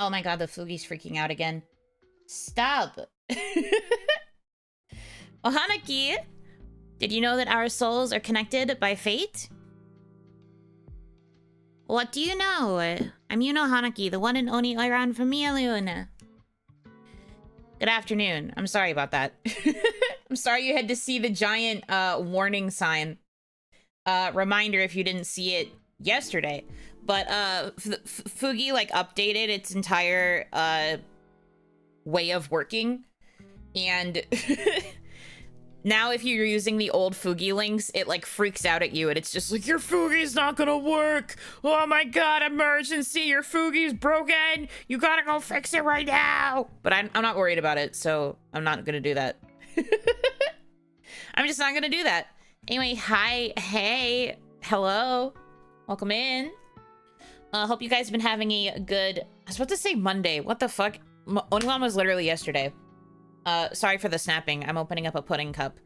Oh my god, the Fugi's freaking out again. Stop. Oh, Hanaki, did you know that our souls are connected by fate? What do you know? I'm Yuno Hanaki, the one and only Iran from Mialuna. Good afternoon. I'm sorry about that. I'm sorry you had to see the giant warning sign. Reminder if you didn't see it yesterday. But Fugi like updated its entire way of working. And now if you're using the old Fugi links, it like freaks out at you and it's just like, your Fugi's not gonna work. Oh my god, emergency, your Fugi's broken. You gotta go fix it right now. But I'm not worried about it, so I'm not gonna do that. I'm just not gonna do that. Anyway, hi, hey, hello, welcome in. Hope you guys have been having a good, I was about to say Monday, what the fuck? Only one was literally yesterday. Sorry for the snapping, I'm opening up a pudding cup.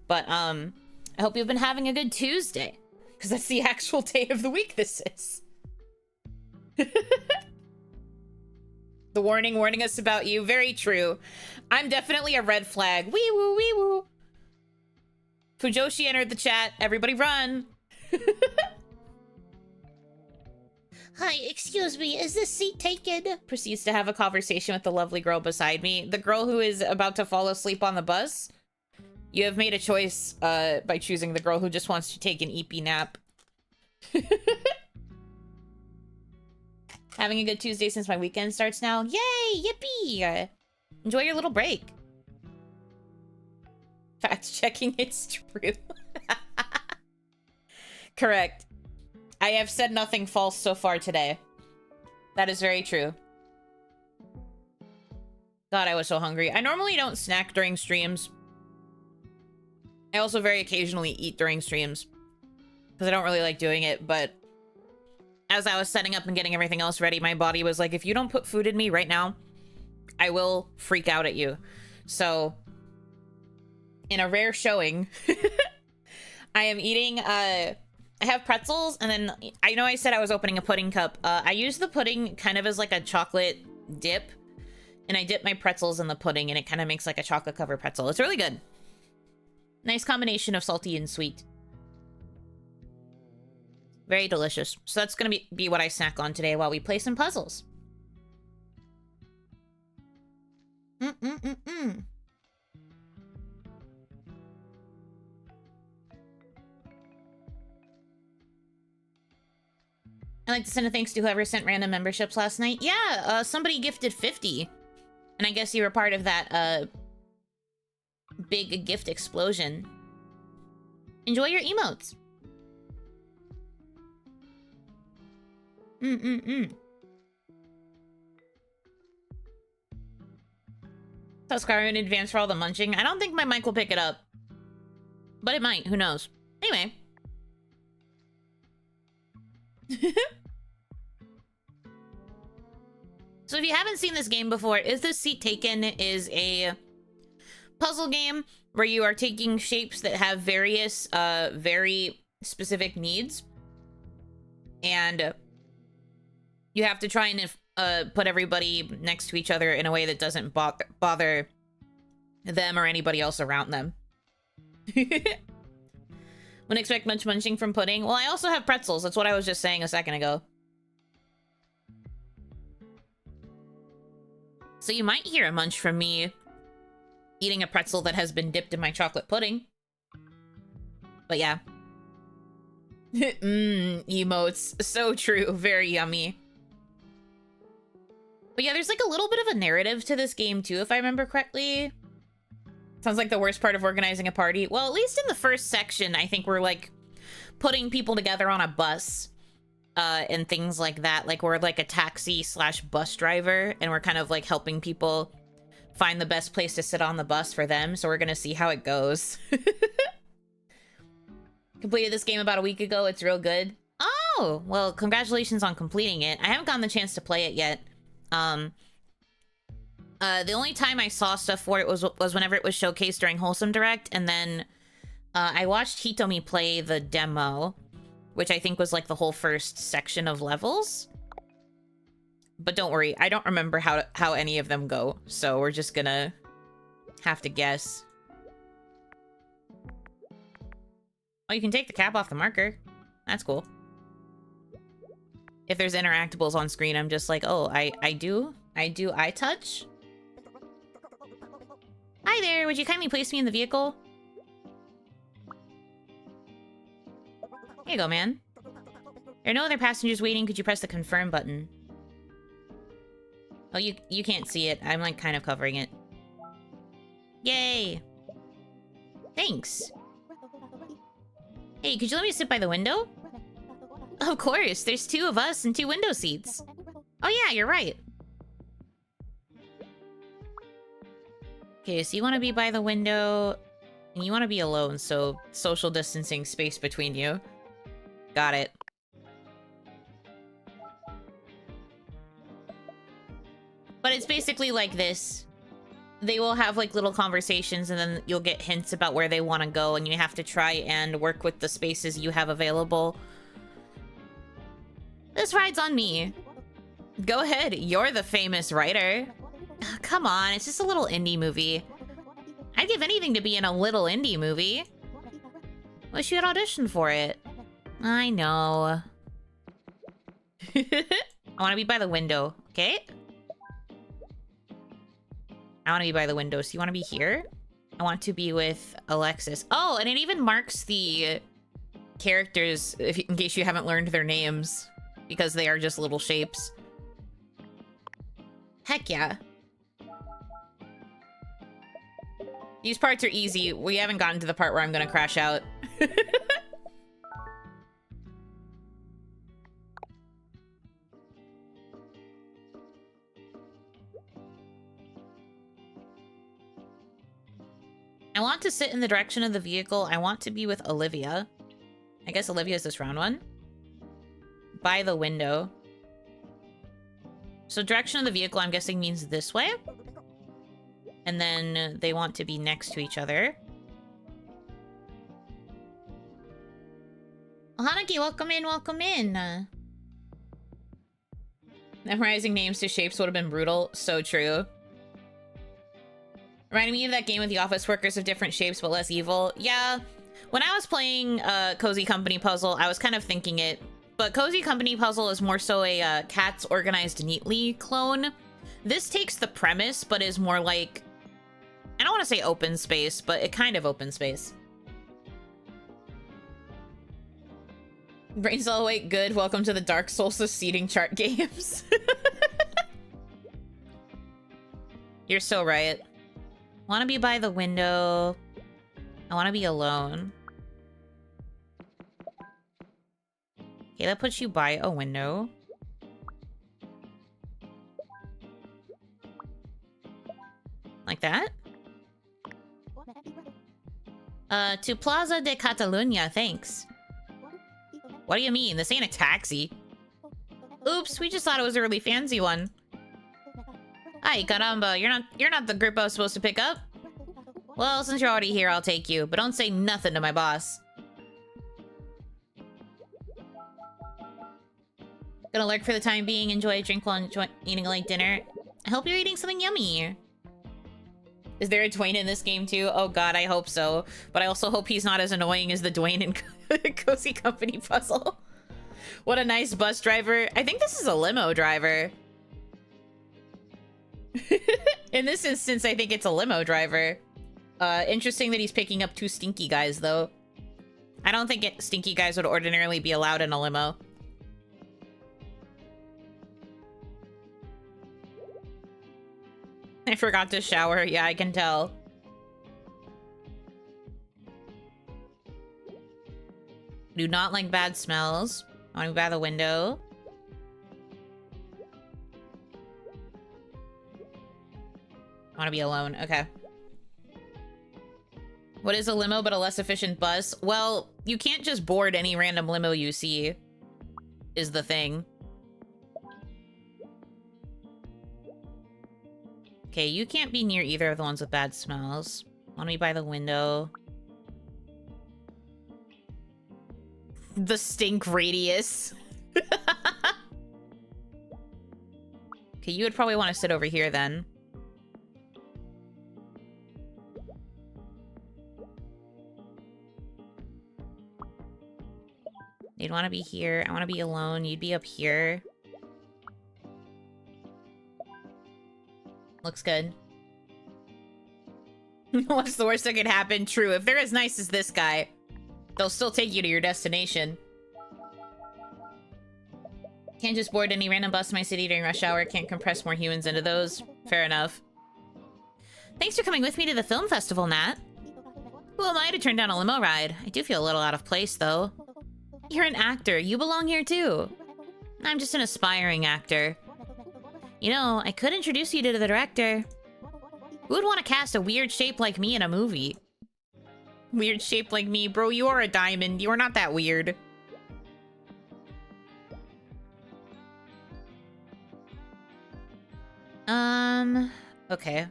But, I hope you've been having a good Tuesday. Because that's the actual day of the week this is. The warning us about you, very true. I'm definitely a red flag, wee woo, wee woo. Fujoshi entered the chat, everybody run. Hi, excuse me, is this seat taken? Proceeds to have a conversation with the lovely girl beside me. The girl who is about to fall asleep on the bus. You have made a choice by choosing the girl who just wants to take an EP nap. Having a good Tuesday since my weekend starts now. Yay, yippee! Enjoy your little break. Fact checking, it's true. Correct. I have said nothing false so far today. That is very true. God, I was so hungry. I normally don't snack during streams. I also very occasionally eat during streams. Because I don't really like doing it, but... as I was setting up and getting everything else ready, my body was like, if you don't put food in me right now, I will freak out at you. So... in a rare showing, I am eating, I have pretzels, and then, I know I said I was opening a pudding cup. I use the pudding kind of as like a chocolate dip, and I dip my pretzels in the pudding, and it kind of makes like a chocolate-covered pretzel. It's really good. Nice combination of salty and sweet. Very delicious. So that's gonna be what I snack on today while we play some puzzles. I'd like to send a thanks to whoever sent random memberships last night. Yeah, somebody gifted 50. And I guess you were part of that, big gift explosion. Enjoy your emotes. Subscribe in advance for all the munching. I don't think my mic will pick it up. But it might, who knows. Anyway. So if you haven't seen this game before, Is This Seat Taken is a puzzle game where you are taking shapes that have various, very specific needs. And you have to try and put everybody next to each other in a way that doesn't bother them or anybody else around them. Wouldn't expect much munching from pudding. Well, I also have pretzels. That's what I was just saying a second ago. So you might hear a munch from me eating a pretzel that has been dipped in my chocolate pudding. But yeah. Emotes. So true. Very yummy. But yeah, there's like a little bit of a narrative to this game too, if I remember correctly. Sounds like the worst part of organizing a party. Well, at least in the first section, I think we're like putting people together on a bus and things like that. Like we're like a taxi / bus driver, and we're kind of like helping people find the best place to sit on the bus for them. So we're gonna see how it goes. Completed this game about a week ago. It's real good. Oh, well, congratulations on completing it. I haven't gotten the chance to play it yet. The only time I saw stuff for it was whenever it was showcased during Wholesome Direct, and then I watched Hitomi play the demo, which I think was like the whole first section of levels. But don't worry, I don't remember how any of them go, so we're just gonna have to guess. Oh, you can take the cap off the marker. That's cool. If there's interactables on screen, I'm just like, oh, I do eye touch? Hi there, would you kindly place me in the vehicle? Here you go, man. There are no other passengers waiting. Could you press the confirm button? Oh, you can't see it. I'm like kind of covering it. Yay! Thanks. Hey, could you let me sit by the window? Of course, there's 2 of us and 2 window seats. Oh yeah, you're right. Okay, so you want to be by the window, and you want to be alone, so social distancing space between you. Got it. But it's basically like this. They will have like little conversations and then you'll get hints about where they want to go and you have to try and work with the spaces you have available. This ride's on me. Go ahead, you're the famous writer. Come on, it's just a little indie movie. I'd give anything to be in a little indie movie. Wish you had auditioned for it. I know. I want to be by the window, okay? I want to be by the window, so you want to be here? I want to be with Alexis. Oh, and it even marks the characters in case you haven't learned their names, because they are just little shapes. Heck yeah. These parts are easy. We haven't gotten to the part where I'm gonna crash out. I want to sit in the direction of the vehicle. I want to be with Olivia. I guess Olivia's this round one. By the window. So direction of the vehicle, I'm guessing, means this way. And then they want to be next to each other. Well, Hanaki, welcome in, welcome in. Memorizing names to shapes would have been brutal. So true. Reminding me of that game with the office workers of different shapes but less evil. Yeah, when I was playing Cozy Company Puzzle, I was kind of thinking it. But Cozy Company Puzzle is more so a Cats Organized Neatly clone. This takes the premise, but is more like... I don't want to say open space, but it kind of open space. Brain cell awake, good. Welcome to the Dark Solstice seating chart games. You're so right. Want to be by the window. I want to be alone. Okay, that puts you by a window. Like that? To Plaza de Catalunya, thanks. What do you mean? This ain't a taxi. Oops, we just thought it was a really fancy one. Hi, caramba, you're not the group I was supposed to pick up. Well, since you're already here, I'll take you, but don't say nothing to my boss. Gonna lurk for the time being, enjoy a drink while eating a light dinner. I hope you're eating something yummy. Is there a Dwayne in this game too? Oh god, I hope so. But I also hope he's not as annoying as the Dwayne in Cozy Company Puzzle. What a nice bus driver. I think this is a limo driver. In this instance, I think it's a limo driver. Interesting that he's picking up 2 stinky guys, though. I don't think stinky guys would ordinarily be allowed in a limo. I forgot to shower. Yeah, I can tell. Do not like bad smells. I want to be by the window. I want to be alone. Okay. What is a limo but a less efficient bus? Well, you can't just board any random limo you see, is the thing. Okay, you can't be near either of the ones with bad smells. Want to be by the window. The stink radius. Okay, you would probably want to sit over here then. You'd want to be here. I want to be alone. You'd be up here. Looks good. What's the worst that could happen? True. If they're as nice as this guy, they'll still take you to your destination. Can't just board any random bus in my city during rush hour. Can't compress more humans into those. Fair enough. Thanks for coming with me to the film festival, Nat. Who am I to turn down a limo ride? I do feel a little out of place, though. You're an actor. You belong here, too. I'm just an aspiring actor. You know, I could introduce you to the director. Who would want to cast a weird shape like me in a movie? Weird shape like me? Bro, you are a diamond. You are not that weird. Okay.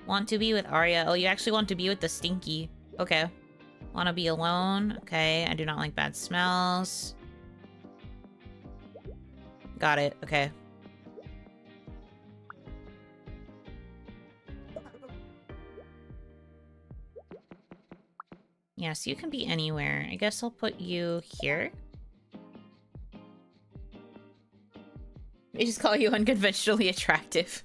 Want to be with Arya. Oh, you actually want to be with the Stinky. Okay. Want to be alone. Okay, I do not like bad smells. Got it. Okay. Yes, you can be anywhere. I guess I'll put you here. They just call you unconventionally attractive.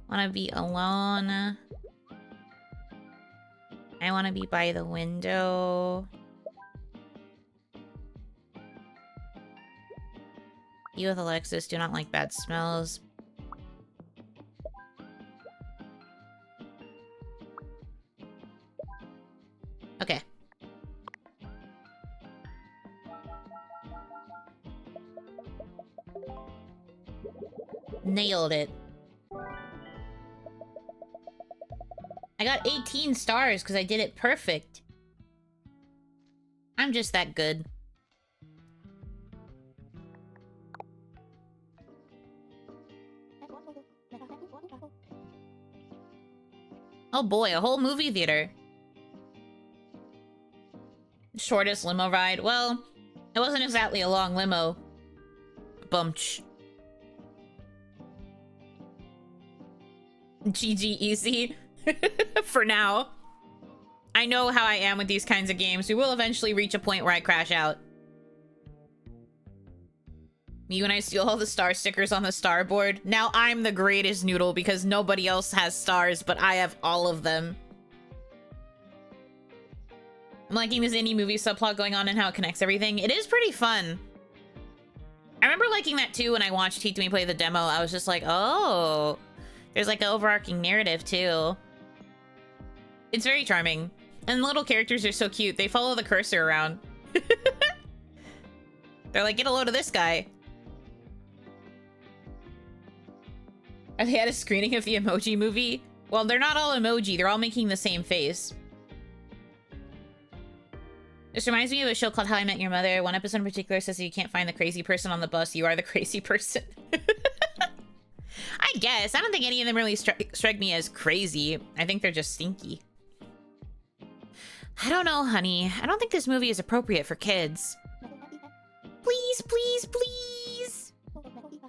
Wanna be alone. I wanna be by the window. You with Alexis do not like bad smells. Okay. Nailed it. I got 18 stars because I did it perfect. I'm just that good. Oh boy, a whole movie theater. Shortest limo ride? Well, it wasn't exactly a long limo. Bumch. GG easy. For now. I know how I am with these kinds of games. We will eventually reach a point where I crash out. Me when I steal all the star stickers on the starboard. Now I'm the greatest noodle because nobody else has stars, but I have all of them. I'm liking this indie movie subplot going on and how it connects everything. It is pretty fun. I remember liking that too when I watched Teach Me play the demo. I was just like, oh, there's like an overarching narrative too. It's very charming. And the little characters are so cute. They follow the cursor around. They're like, get a load of this guy. Have they had a screening of the Emoji Movie? Well, they're not all emoji. They're all making the same face. This reminds me of a show called How I Met Your Mother. One episode in particular says if you can't find the crazy person on the bus, you are the crazy person. I guess. I don't think any of them really strike me as crazy. I think they're just stinky. I don't know, honey. I don't think this movie is appropriate for kids. Please, please, please.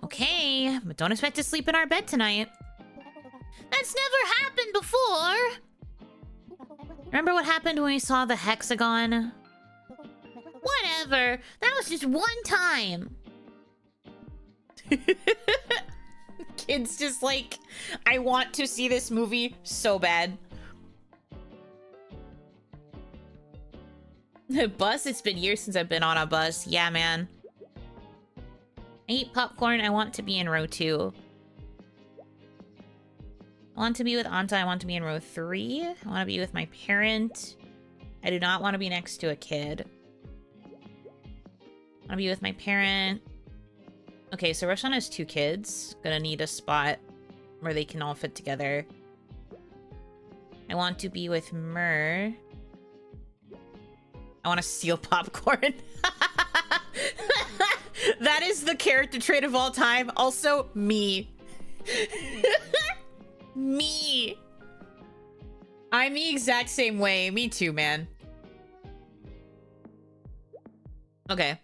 Okay, but don't expect to sleep in our bed tonight. That's never happened before. Remember what happened when we saw the hexagon? Whatever. That was just one time. Kids just like, I want to see this movie so bad. The bus? It's been years since I've been on a bus. Yeah, man. I eat popcorn. I want to be in row 2. I want to be with Anta. I want to be in row 3. I want to be with my parent. I do not want to be next to a kid. I want to be with my parent. Okay, so Roshan has 2 kids. Gonna need a spot where they can all fit together. I want to be with Myrrh. I want to steal popcorn. That is the character trait of all time. Also, me. Me. I'm the exact same way. Me too, man. Okay.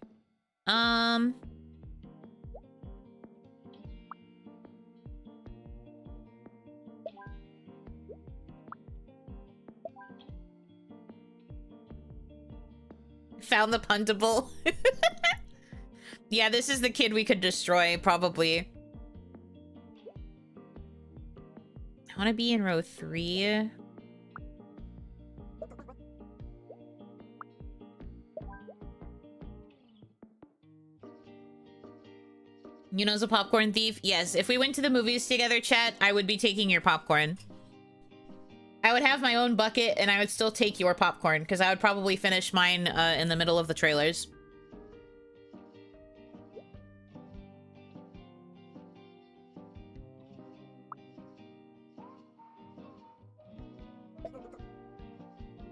Found the puntable. Yeah, this is the kid we could destroy, probably. I want to be in row 3. Yuno's a popcorn thief? Yes, if we went to the movies together, chat, I would be taking your popcorn. I would have my own bucket, and I would still take your popcorn, because I would probably finish mine in the middle of the trailers.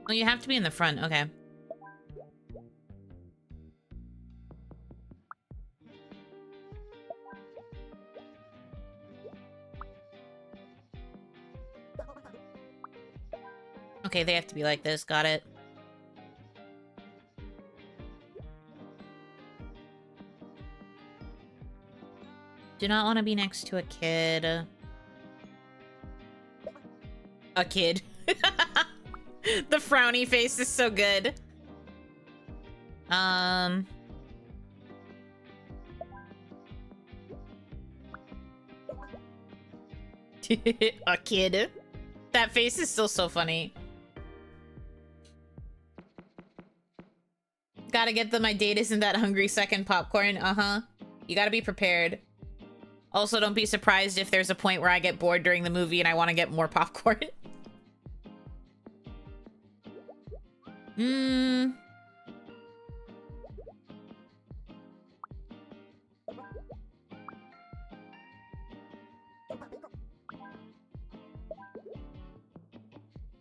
Oh, you have to be in the front. Okay. Okay, they have to be like this. Got it. Do not want to be next to a kid. A kid. The frowny face is so good. A kid. That face is still so funny. Gotta get them. My date isn't that hungry. Second popcorn. Uh-huh. You gotta be prepared. Also, don't be surprised if there's a point where I get bored during the movie and I want to get more popcorn.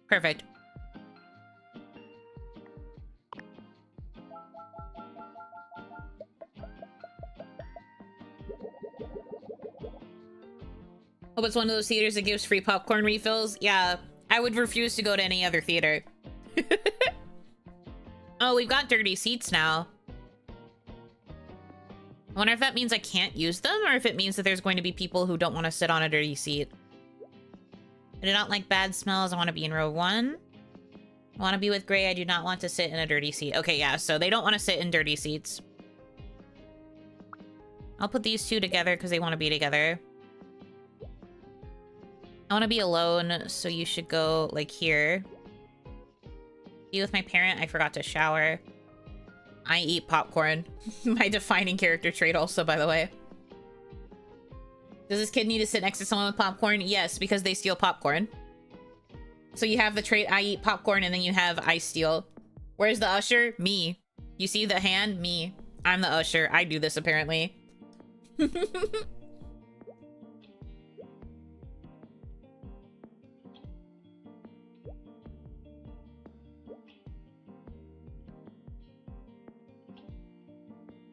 Perfect. Hope it's one of those theaters that gives free popcorn refills. Yeah, I would refuse to go to any other theater. Oh, we've got dirty seats now. I wonder if that means I can't use them, or if it means that there's going to be people who don't want to sit on a dirty seat. I do not like bad smells. I want to be in row 1. I want to be with Gray. I do not want to sit in a dirty seat. Okay, yeah, so they don't want to sit in dirty seats. I'll put these two together because they want to be together. I want to be alone, so you should go, like, here. Be with my parent. I forgot to shower. I eat popcorn. My defining character trait also, by the way. Does this kid need to sit next to someone with popcorn? Yes, because they steal popcorn. So you have the trait, I eat popcorn, and then you have I steal. Where's the usher? Me. You see the hand? Me. I'm the usher. I do this, apparently.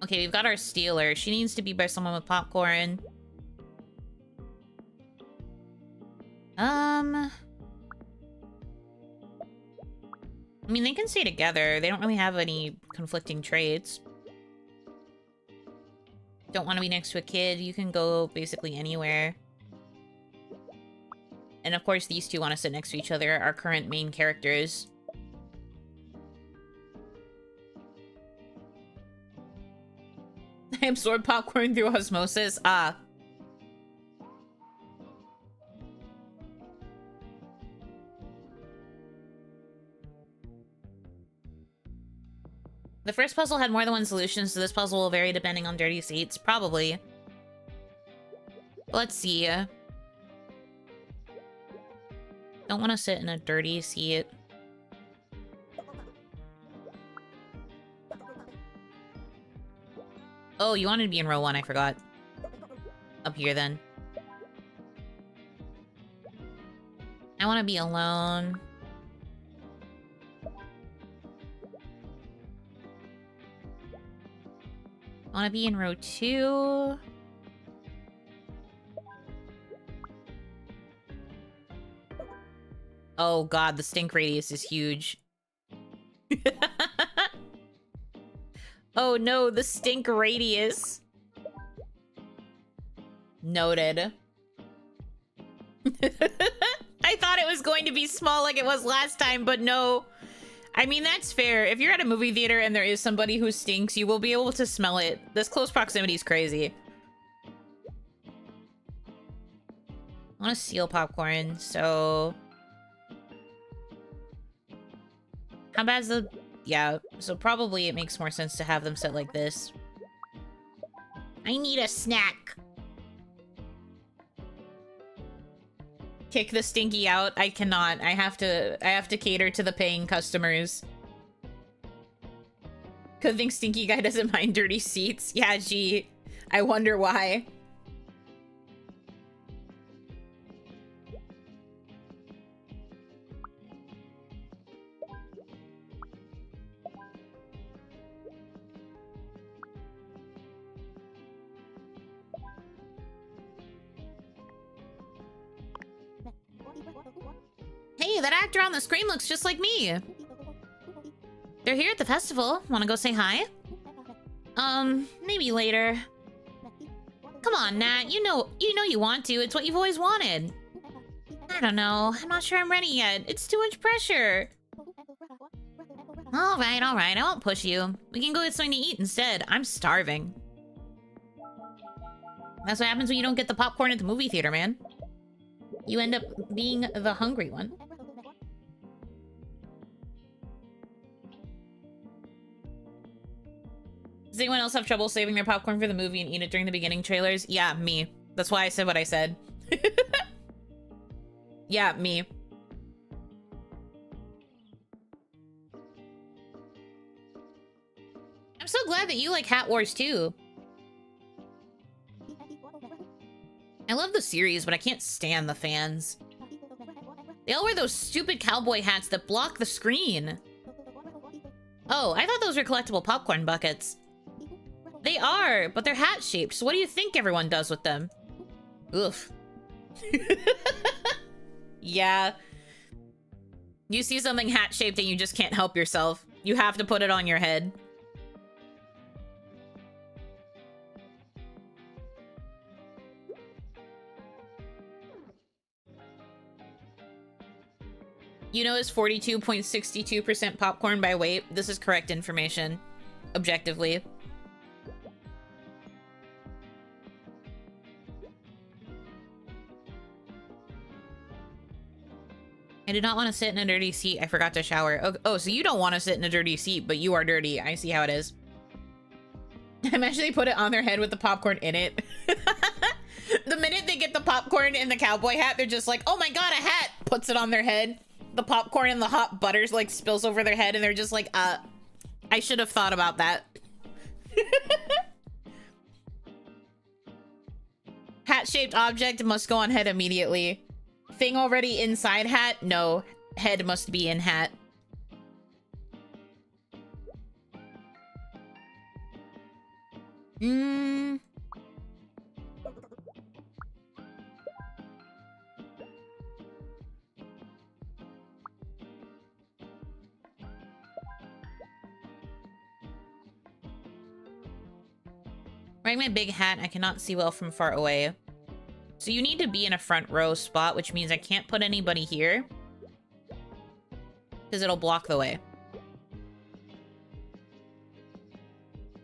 Okay, we've got our stealer. She needs to be by someone with popcorn. I mean, they can stay together. They don't really have any conflicting traits. Don't want to be next to a kid. You can go basically anywhere. And of course, these two want to sit next to each other, our current main characters. I absorb popcorn through osmosis. Ah. The first puzzle had more than one solution, so this puzzle will vary depending on dirty seats. Probably. Let's see. Don't want to sit in a dirty seat. Oh, you wanted to be in row 1, I forgot. Up here, then. I want to be alone. I want to be in row 2. Oh god, the stink radius is huge. Oh no, the stink radius. Noted. I thought it was going to be small like it was last time, but no. I mean, that's fair. If you're at a movie theater and there is somebody who stinks, you will be able to smell it. This close proximity is crazy. I want to seal popcorn, so... How bad's the... Yeah, so probably it makes more sense to have them set like this. I need a snack. Kick the stinky out. I cannot. I have to cater to the paying customers. Good thing Stinky Guy doesn't mind dirty seats. Yeah, gee. I wonder why. Hey, that actor on the screen looks just like me. They're here at the festival. Want to go say hi? Maybe later. Come on, Nat. You know you want to. It's what you've always wanted. I don't know. I'm not sure I'm ready yet. It's too much pressure. All right. I won't push you. We can go get something to eat instead. I'm starving. That's what happens when you don't get the popcorn at the movie theater, man. You end up being the hungry one. Does anyone else have trouble saving their popcorn for the movie and eat it during the beginning trailers? Yeah, me. That's why I said what I said. Yeah, me. I'm so glad that you like Hat Wars too. I love the series, but I can't stand the fans. They all wear those stupid cowboy hats that block the screen. Oh, I thought those were collectible popcorn buckets. They are, but they're hat-shaped, so what do you think everyone does with them? Oof. Yeah. You see something hat-shaped and you just can't help yourself. You have to put it on your head. Yuno is 42.62% popcorn by weight. This is correct information. Objectively. I did not want to sit in a dirty seat. I forgot to shower. Oh, so you don't want to sit in a dirty seat, but you are dirty. I see how it is. Imagine they put it on their head with the popcorn in it. The minute they get the popcorn in the cowboy hat, they're just like, oh my god, a hat! Puts it on their head. The popcorn and the hot butters like spills over their head and they're just like, I should have thought about that. Hat-shaped object must go on head immediately. Thing already inside hat? No. Head must be in hat. Wearing my big hat, I cannot see well from far away. So you need to be in a front row spot, which means I can't put anybody here. Because it'll block the way.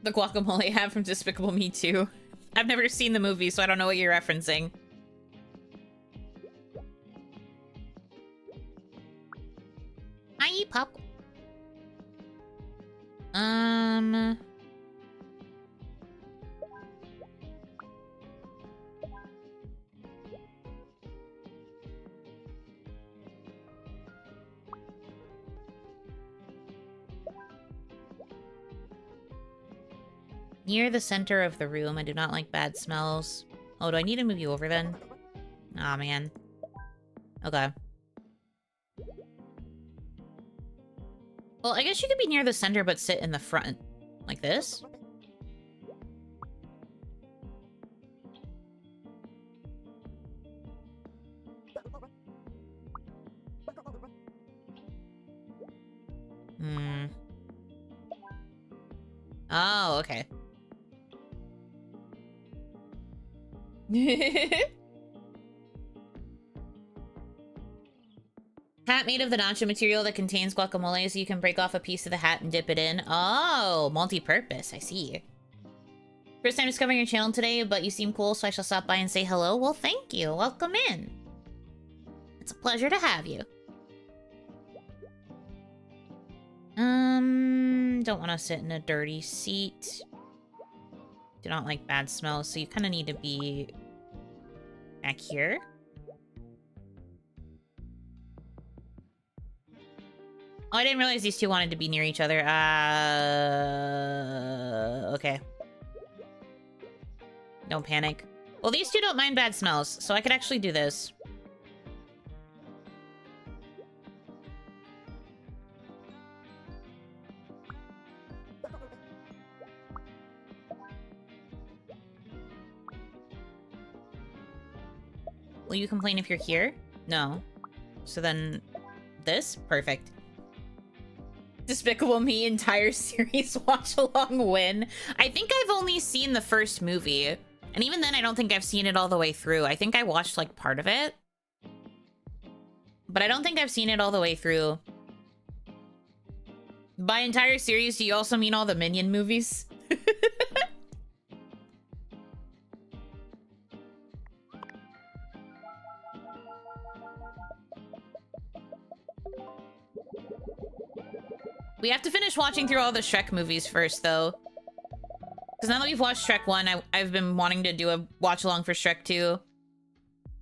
The guacamole hat from Despicable Me 2. I've never seen the movie, so I don't know what you're referencing. I eat popcorn. Near the center of the room. I do not like bad smells. Oh, do I need to move you over then? Aw, man. Okay. Well, I guess you could be near the center but sit in the front. Like this? Oh, okay. Hat made of the nacho material that contains guacamole, so you can break off a piece of the hat and dip it in. Oh, multi-purpose. I see. First time discovering your channel today, but you seem cool, so I shall stop by and say hello. Well, thank you. Welcome in. It's a pleasure to have you. Don't want to sit in a dirty seat. Do not like bad smells, so you kind of need to be back here. Oh, I didn't realize these two wanted to be near each other. Okay. Don't panic. Well, these two don't mind bad smells, so I could actually do this. Will you complain if you're here? No. So then... this? Perfect. Despicable Me entire series watch-along win. I think I've only seen the first movie. And even then, I don't think I've seen it all the way through. I think I watched, like, part of it. But I don't think I've seen it all the way through. By entire series, do you also mean all the Minion movies? We have to finish watching through all the Shrek movies first, though. Because now that we've watched Shrek 1, I've been wanting to do a watch-along for Shrek 2.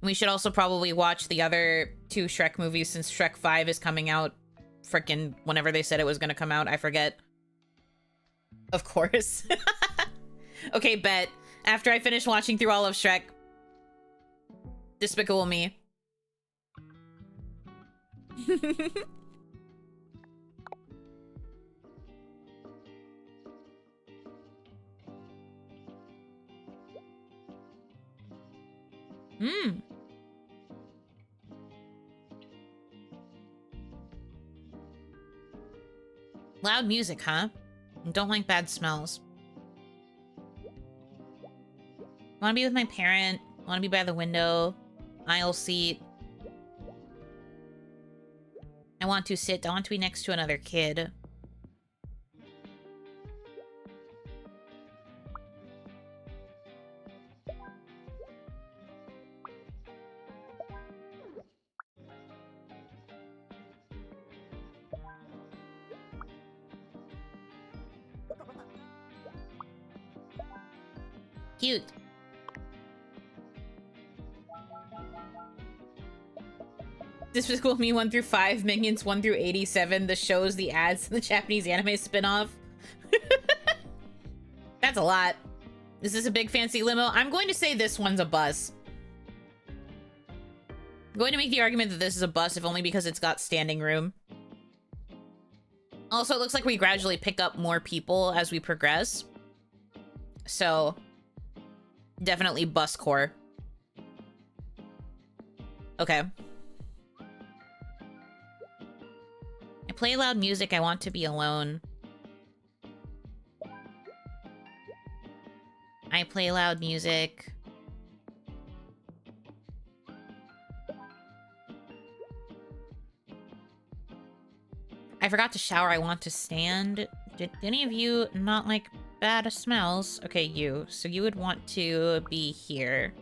We should also probably watch the other 2 Shrek movies since Shrek 5 is coming out frickin' whenever they said it was going to come out. I forget. Of course. Okay, bet. After I finish watching through all of Shrek. Despicable Me. Hmm. Loud music, huh? Don't like bad smells. Want to be with my parent. Want to be by the window. Aisle seat. I want to sit. I want to be next to another kid. Cute. Despicable Me 1 through 5, Minions 1 through 87, the shows, the ads, and the Japanese anime spin-off. That's a lot. Is this a big fancy limo? I'm going to say this one's a bus. I'm going to make the argument that this is a bus, if only because it's got standing room. Also, it looks like we gradually pick up more people as we progress. So... definitely bus core. Okay. I play loud music. I want to be alone. I play loud music. I forgot to shower. I want to stand. Did any of you not like bad smells? Okay, you. So you would want to be here.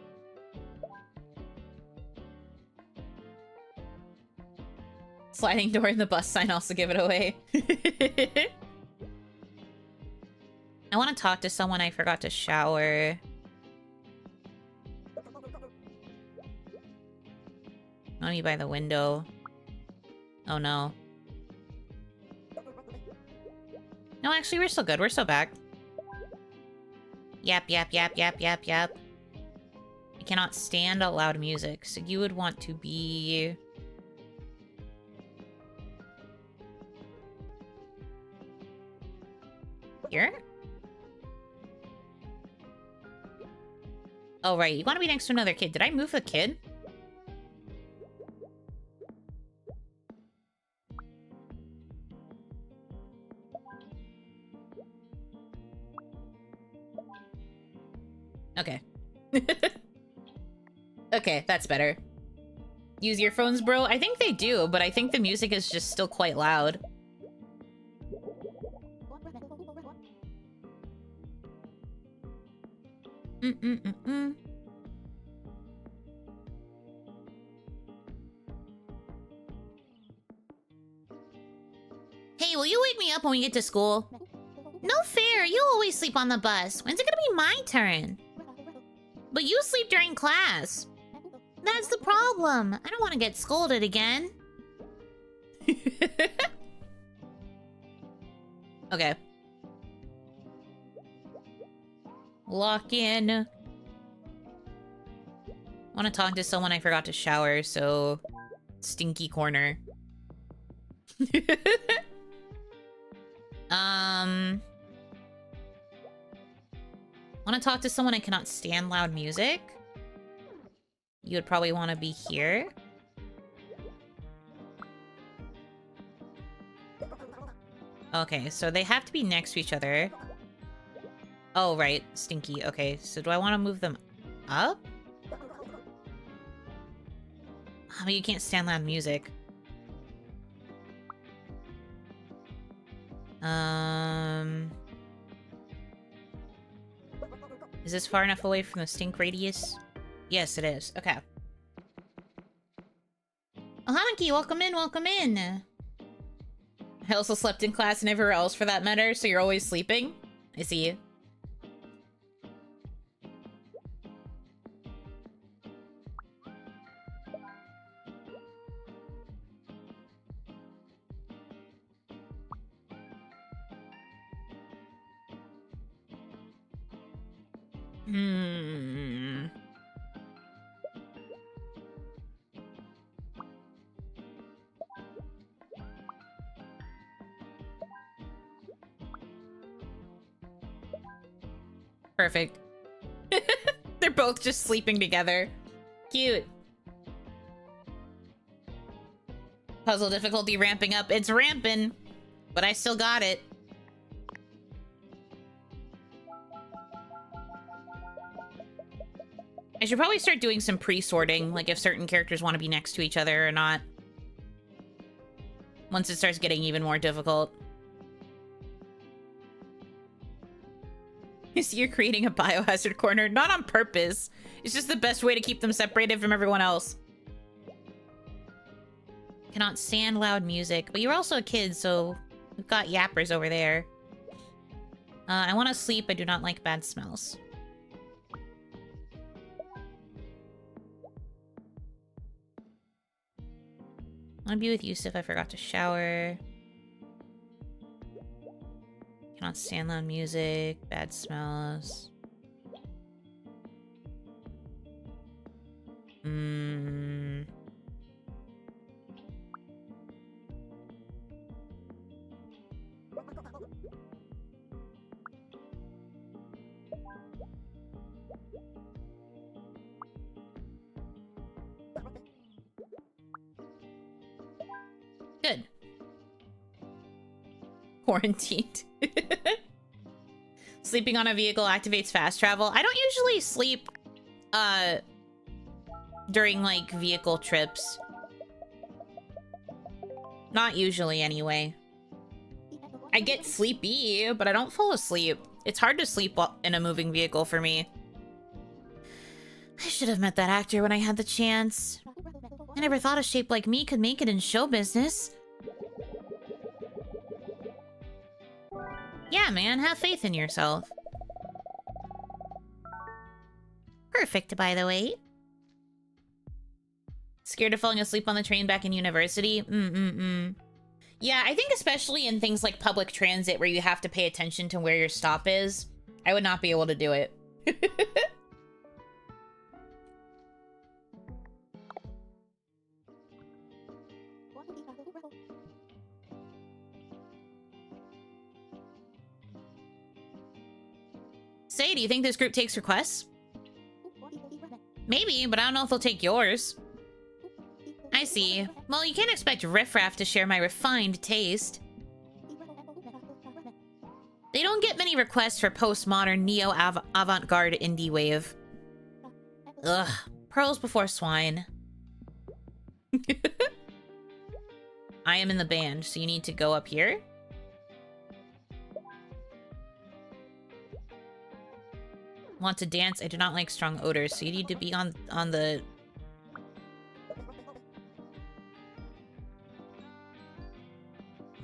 Sliding door in the bus sign also give it away. I want to talk to someone. I forgot to shower. I want to be by the window. Oh no. No, actually, we're still good. We're still back. Yap, yap, yap, yap, yap, yap. I cannot stand out loud music, so you would want to be... here? Oh, right. You want to be next to another kid. Did I move the kid? Okay. Okay, that's better. use earphones, bro? I think they do, but I think the music is just still quite loud. Hey, will you wake me up when we get to school? No fair, you always sleep on the bus. When's it gonna be my turn? But you sleep during class. That's the problem. I don't want to get scolded again. Okay. Lock in. Want to talk to someone. I forgot to shower, so stinky corner. Want to talk to someone. I cannot stand loud music. You would probably want to be here. Okay, so they have to be next to each other. Oh, right. Stinky. Okay, so do I want to move them up? Oh, but you can't stand loud music. Is this far enough away from the stink radius? Yes, it is. Okay. Oh, Hanaki, welcome in, welcome in. I also slept in class and everywhere else for that matter, so you're always sleeping? I see you. Perfect. They're both just sleeping together. Cute. Puzzle difficulty ramping up. It's ramping, but I still got it. I should probably start doing some pre-sorting, like if certain characters want to be next to each other or not. Once it starts getting even more difficult. You see, you're creating a biohazard corner. Not on purpose. It's just the best way to keep them separated from everyone else. Cannot stand loud music. But you're also a kid, so we've got yappers over there. I want to sleep. I do not like bad smells. I want to be with Yusuf. I forgot to shower. Cannot stand loud music. Bad smells. Good. Quarantined. Sleeping on a vehicle activates fast travel. I don't usually sleep during like vehicle trips. Not usually anyway. I get sleepy, but I don't fall asleep. It's hard to sleep in a moving vehicle for me. I should have met that actor when I had the chance. I never thought a shape like me could make it in show business. Yeah, man, have faith in yourself. Perfect, by the way. Scared of falling asleep on the train back in university? Yeah, I think especially in things like public transit where you have to pay attention to where your stop is, I would not be able to do it. Say, do you think this group takes requests? Maybe, but I don't know if they'll take yours. I see. Well, you can't expect riffraff to share my refined taste. They don't get many requests for postmodern neo-avant-garde indie wave. Ugh. Pearls before swine. I am in the band, so you need to go up here. Want to dance? I do not like strong odors, so you need to be on the...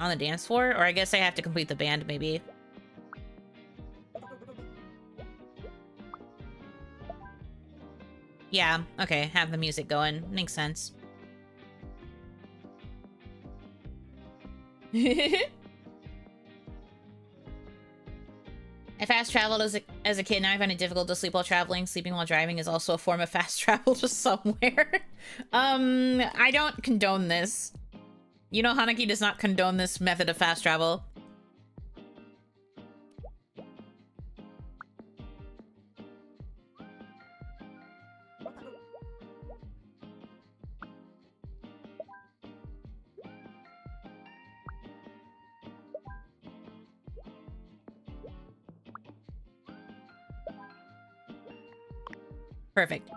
on the dance floor? Or I guess I have to complete the band, maybe. Yeah, okay, have the music going. Makes sense. I fast traveled as a kid. Now I find it difficult to sleep while traveling. Sleeping while driving is also a form of fast travel to somewhere. I don't condone this. You know, Hanaki does not condone this method of fast travel. Perfect.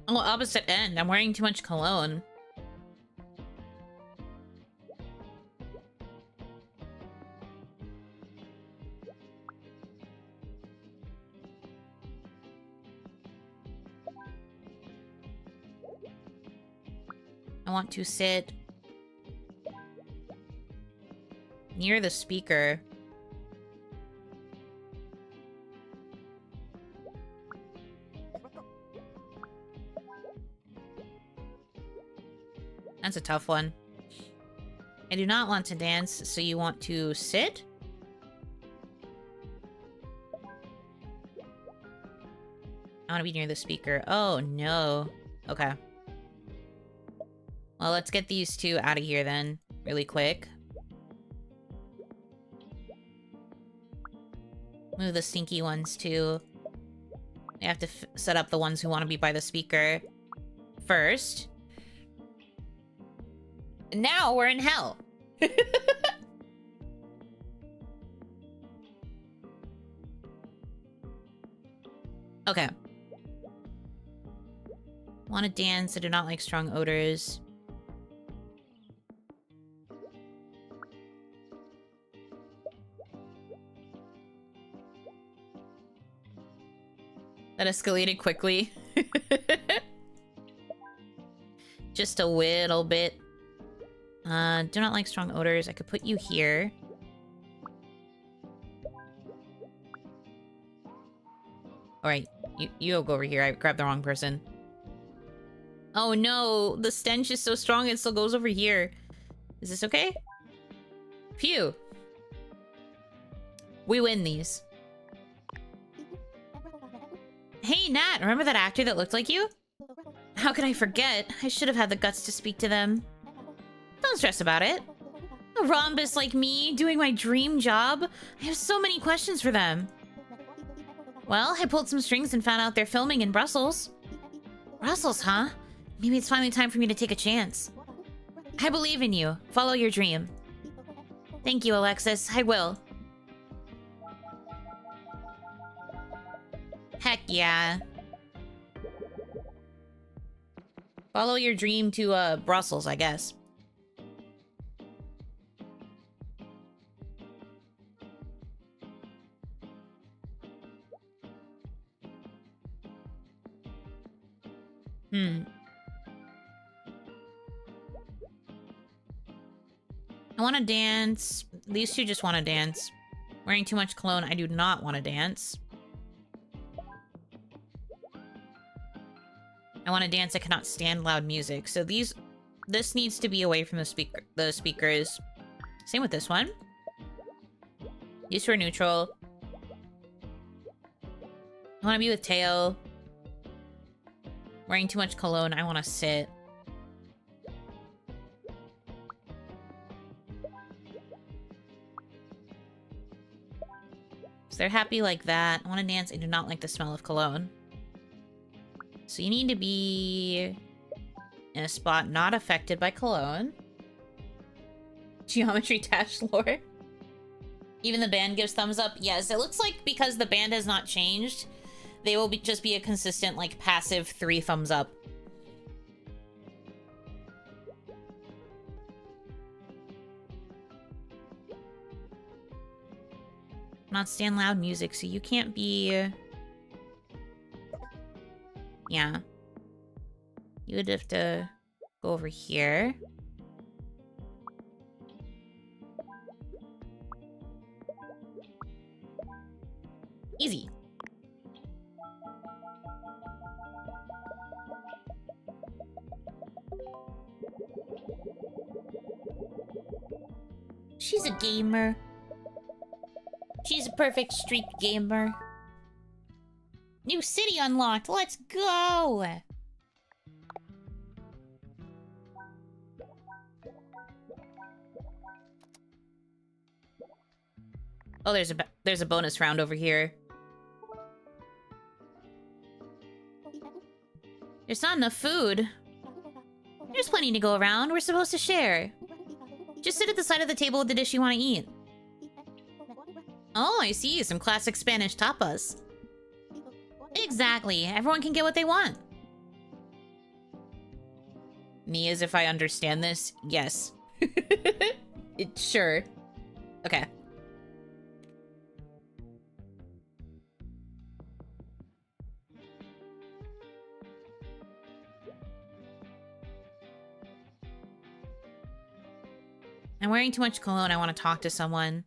Oh, opposite end. I'm wearing too much cologne. I want to sit near the speaker. That's a tough one. I do not want to dance, so you want to sit? I want to be near the speaker. Oh, no. Okay. Well, let's get these two out of here then, really quick. Move the stinky ones too. We have to set up the ones who want to be by the speaker first. Now we're in hell. Okay. Want to dance. I do not like strong odors. That escalated quickly. Just a little bit. Do not like strong odors. I could put you here. Alright, you go over here. I grabbed the wrong person. Oh no, the stench is so strong it still goes over here. Is this okay? Phew. We win these. Hey, Nat, remember that actor that looked like you? How could I forget? I should have had the guts to speak to them. Don't stress about it. A rhombus like me, doing my dream job. I have so many questions for them. Well, I pulled some strings and found out they're filming in Brussels. Brussels, huh? Maybe it's finally time for me to take a chance. I believe in you. Follow your dream. Thank you, Alexis. I will. Heck yeah. Follow your dream to, Brussels, I guess. I want to dance. These two just want to dance. Wearing too much cologne. I do not want to dance. I want to dance. I cannot stand loud music. So this needs to be away from the speakers. Same with this one. These two are neutral. I want to be with Teo. Wearing too much cologne. I want to sit. So they're happy like that. I want to dance. I do not like the smell of cologne. So you need to be in a spot not affected by cologne. Geometry dash lore. Even the band gives thumbs up? Yes, it looks like because the band has not changed, they will just be a consistent, like, passive 3 thumbs up. Not stand loud music, so you can't be... Yeah. You would have to go over here. Easy. She's a gamer. She's a perfect street gamer. New city unlocked. Let's go. Oh, there's a bonus round over here. There's not enough food. There's plenty to go around. We're supposed to share. Just sit at the side of the table with the dish you want to eat. Oh, I see. Some classic Spanish tapas. Exactly. Everyone can get what they want. Me as if I understand this? Yes. Sure. Okay. I'm wearing too much cologne. I want to talk to someone.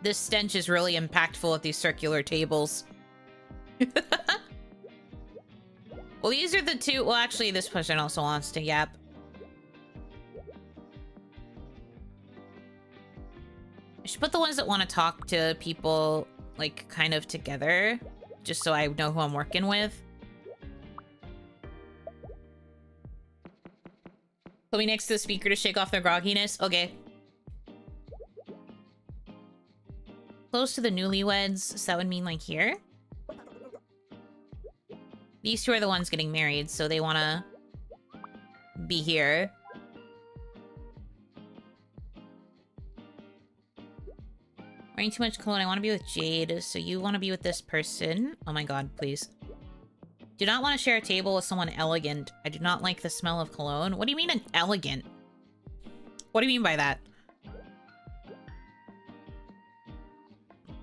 This stench is really impactful at these circular tables. Well, these are the two... Well, actually, this person also wants to yap. I should put the ones that want to talk to people, like, kind of together. Just so I know who I'm working with. Put me next to the speaker to shake off their grogginess. Okay. Close to the newlyweds, so that would mean like here. These two are the ones getting married, so they want to be here. Wearing too much cologne. I want to be with Jade, so you want to be with this person. Oh my god, please. Do not want to share a table with someone elegant. I do not like the smell of cologne. What do you mean an elegant? What do you mean by that?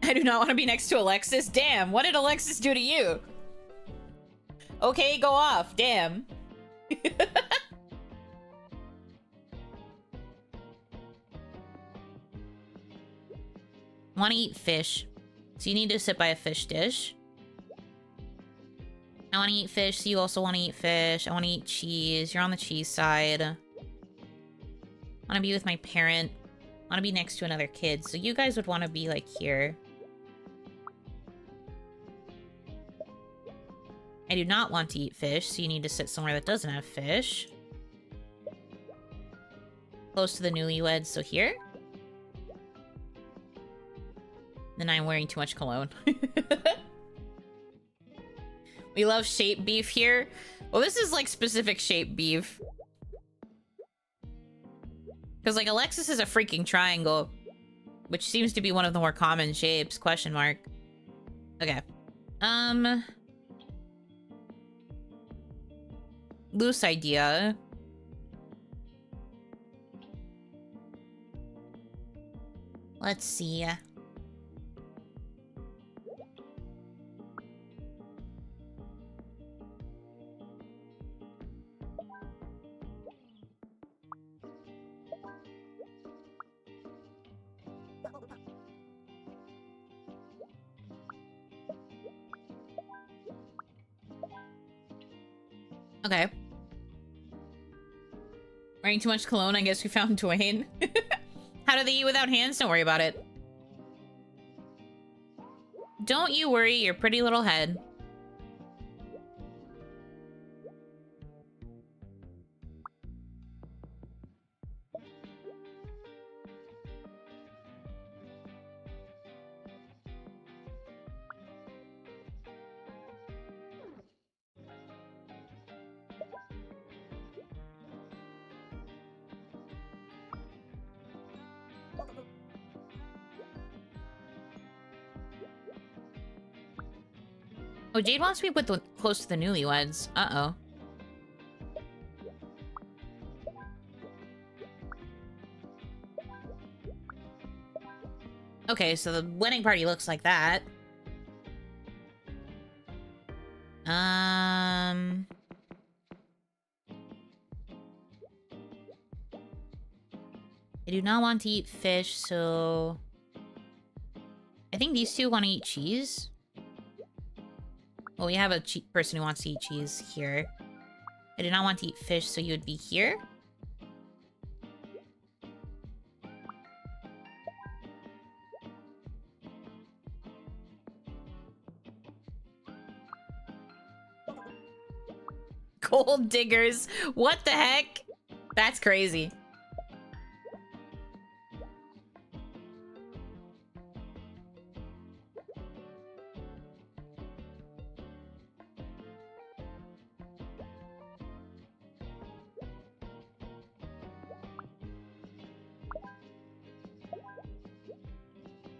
I do not want to be next to Alexis. Damn, what did Alexis do to you? Okay, go off. Damn. Want to eat fish. So you need to sit by a fish dish. I want to eat fish, so you also want to eat fish. I want to eat cheese. You're on the cheese side. I want to be with my parent. I want to be next to another kid. So you guys would want to be, like, here. I do not want to eat fish, so you need to sit somewhere that doesn't have fish. Close to the newlyweds, so here. Then I'm wearing too much cologne. We love shape beef here. Well, this is like specific shape beef. Because like Alexis is a freaking triangle. Which seems to be one of the more common shapes, question mark. Okay. Loose idea. Let's see. Okay. Wearing too much cologne, I guess we found Dwayne. How do they eat without hands? Don't worry about it. Don't you worry your pretty little head. Oh, Jade wants me to put the close to the newlyweds. Uh-oh. Okay, so the wedding party looks like that. I do not want to eat fish, so... I think these two want to eat cheese. Well, we have a person who wants to eat cheese here. I do not want to eat fish, so you would be here. Gold diggers. What the heck? That's crazy.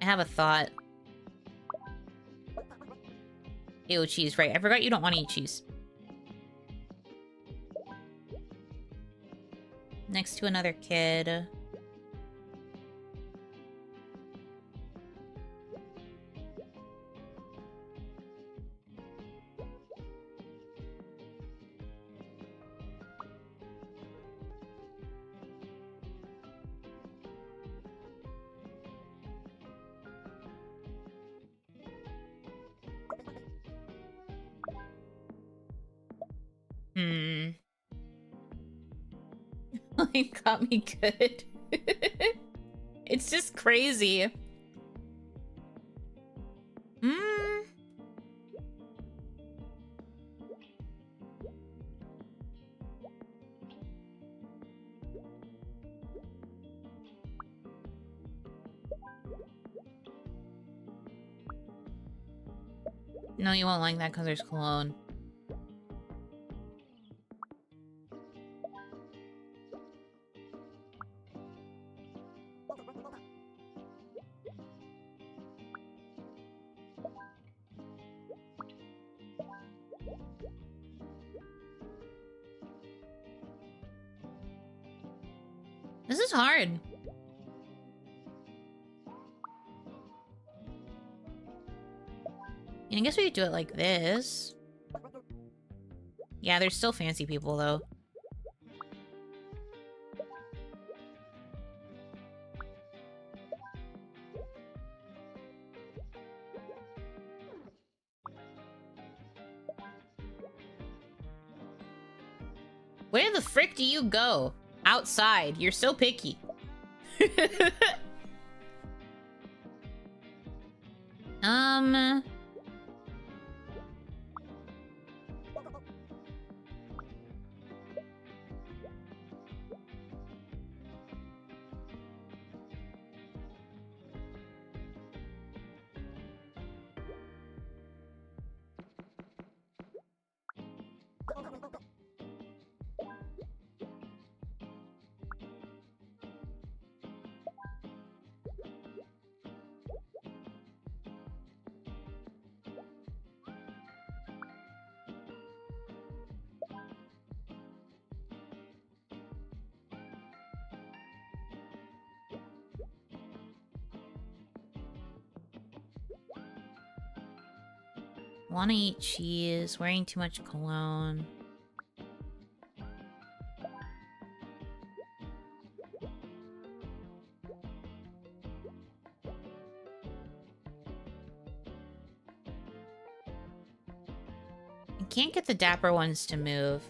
I have a thought. Ew, cheese, right. I forgot you don't want to eat cheese. Next to another kid. It got me good. It's just crazy. No, you won't like that because there's cologne. This is hard. I guess we could do it like this. Yeah, there's still fancy people, though. Where the frick do you go? Outside. You're so picky. Wanna eat cheese, wearing too much cologne. I can't get the dapper ones to move.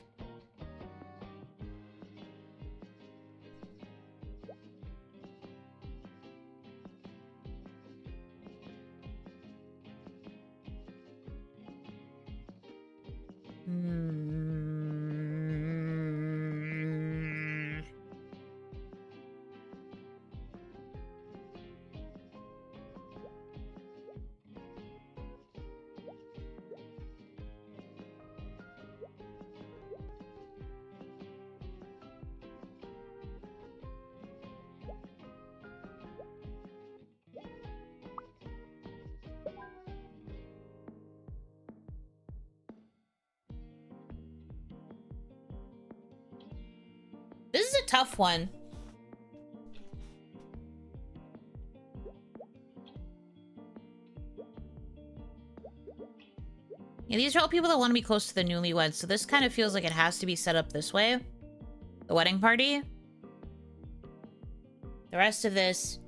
This is a tough one. Yeah, these are all people that want to be close to the newlyweds, so this kind of feels like it has to be set up this way. The wedding party. The rest of this...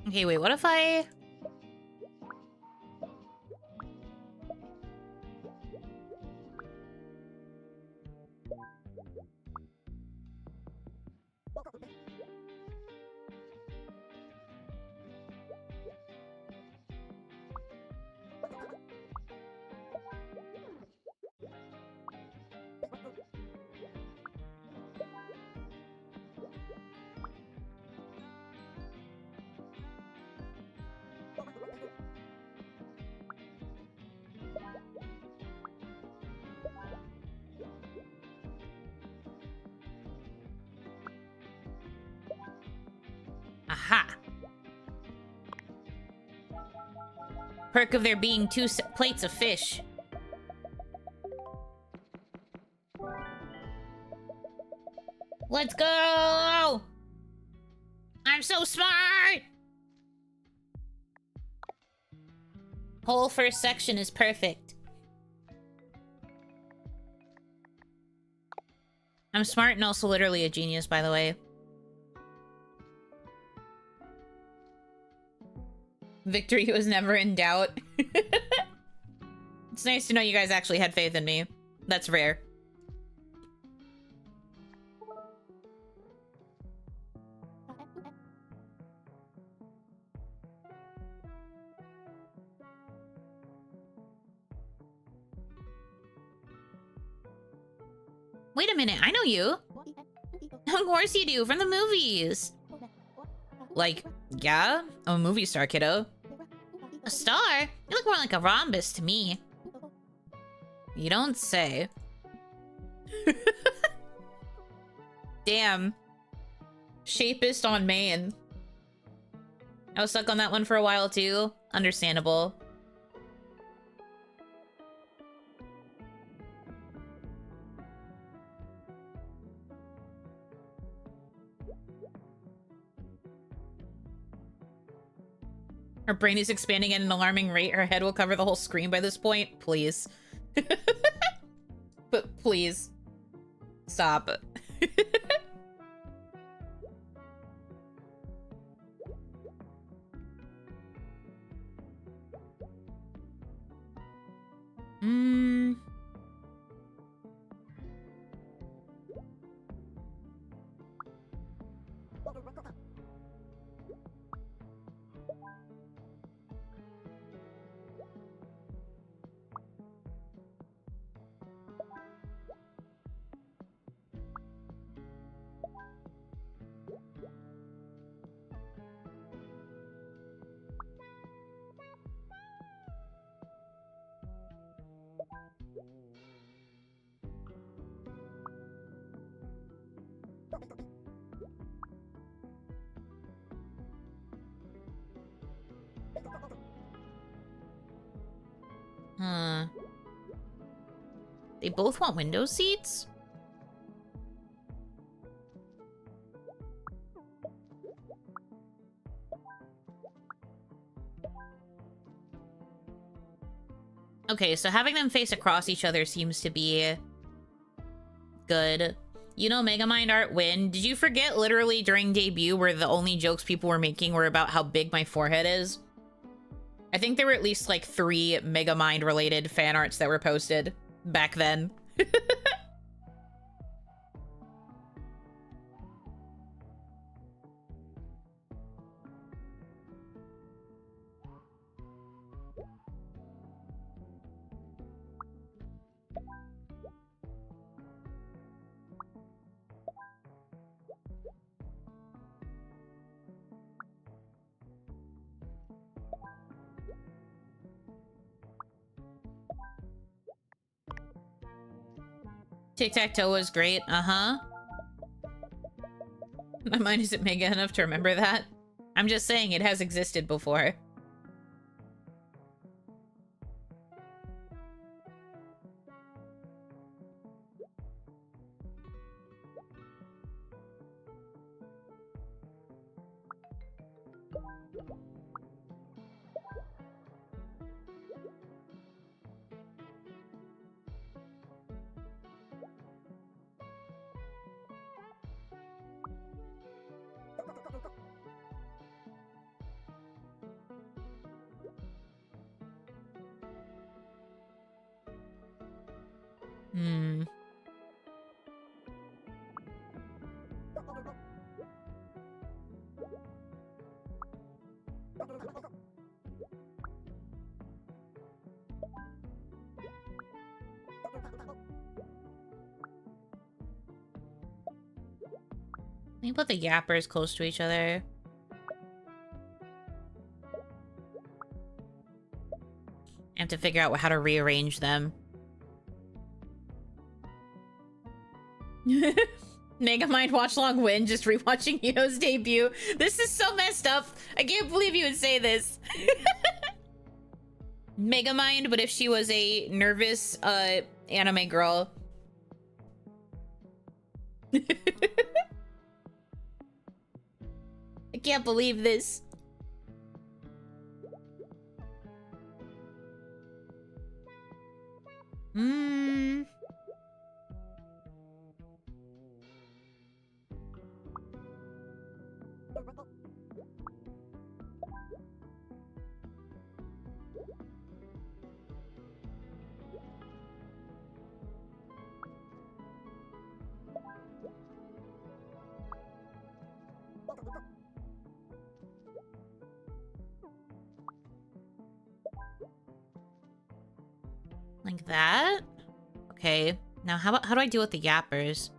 Okay, wait, what if I... Aha! Perk of there being two plates of fish. Let's go! I'm so smart! Whole first section is perfect. I'm smart and also literally a genius, by the way. Victory was never in doubt. It's nice to know you guys actually had faith in me. That's rare. Wait a minute, I know you. Of course you do, from the movies. Like, yeah, I'm a movie star, kiddo. A star? You look more like a rhombus to me. You don't say. Damn. Shapist on main. I was stuck on that one for a while too. Understandable. Her brain is expanding at an alarming rate. Her head will cover the whole screen by this point. Please. But please. Stop. Huh. They both want window seats? Okay, so having them face across each other seems to be good. You know, Megamind art win. Did you forget literally during debut where the only jokes people were making were about how big my forehead is? I think there were at least like 3 Megamind related fan arts that were posted back then. Tic-tac-toe was great. Uh-huh. My mind isn't mega enough to remember that. I'm just saying it has existed before. Hmm. Let me put the yappers close to each other. I have to figure out how to rearrange them. Megamind watch long win, just rewatching Yuno's debut. This is so messed up. I can't believe you would say this. Megamind, but if she was a nervous anime girl. I can't believe this. Hmm. Like that? Okay. Now how do I deal with the yappers?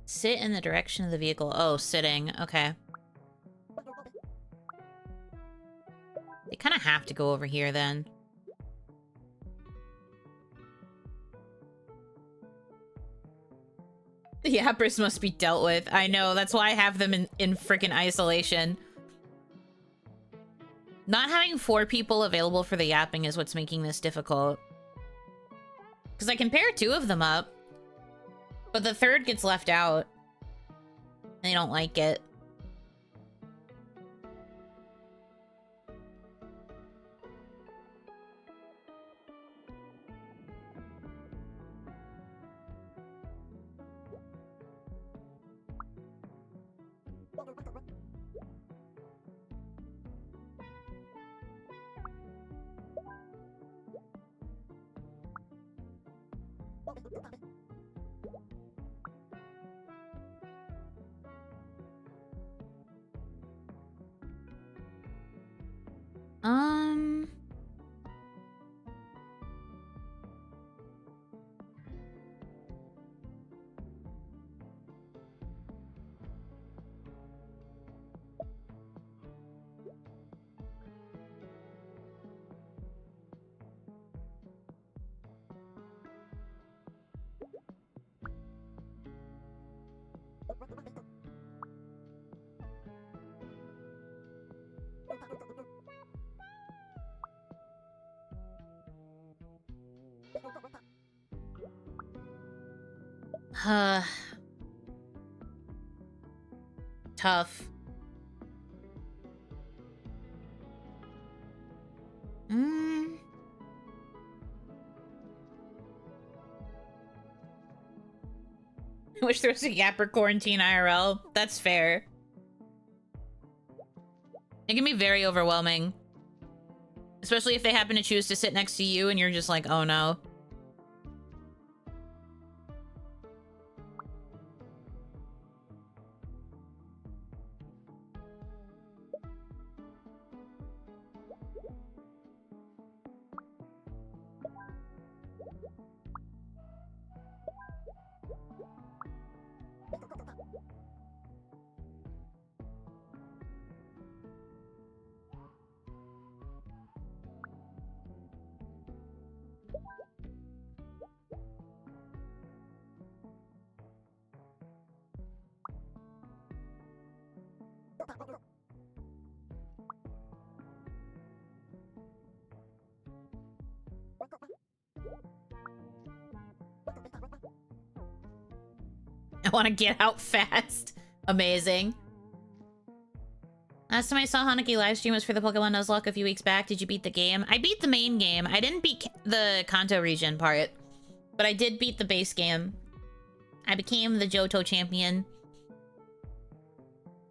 Sit in the direction of the vehicle. Oh, sitting. Okay. They kind of have to go over here then. The yappers must be dealt with. I know, that's why I have them in freaking isolation. Not having 4 people available for the yapping is what's making this difficult. Because I can pair 2 of them up. But the 3rd gets left out. They don't like it. Tough. Mm. I wish there was a gap for quarantine IRL. That's fair. It can be very overwhelming. Especially if they happen to choose to sit next to you and you're just like, oh no. I want to get out fast. Amazing. Last time I saw Hanaki livestream was for the Pokemon Nuzlocke a few weeks back. Did you beat the game? I beat the main game. I didn't beat the Kanto region part, but I did beat the base game. I became the Johto champion.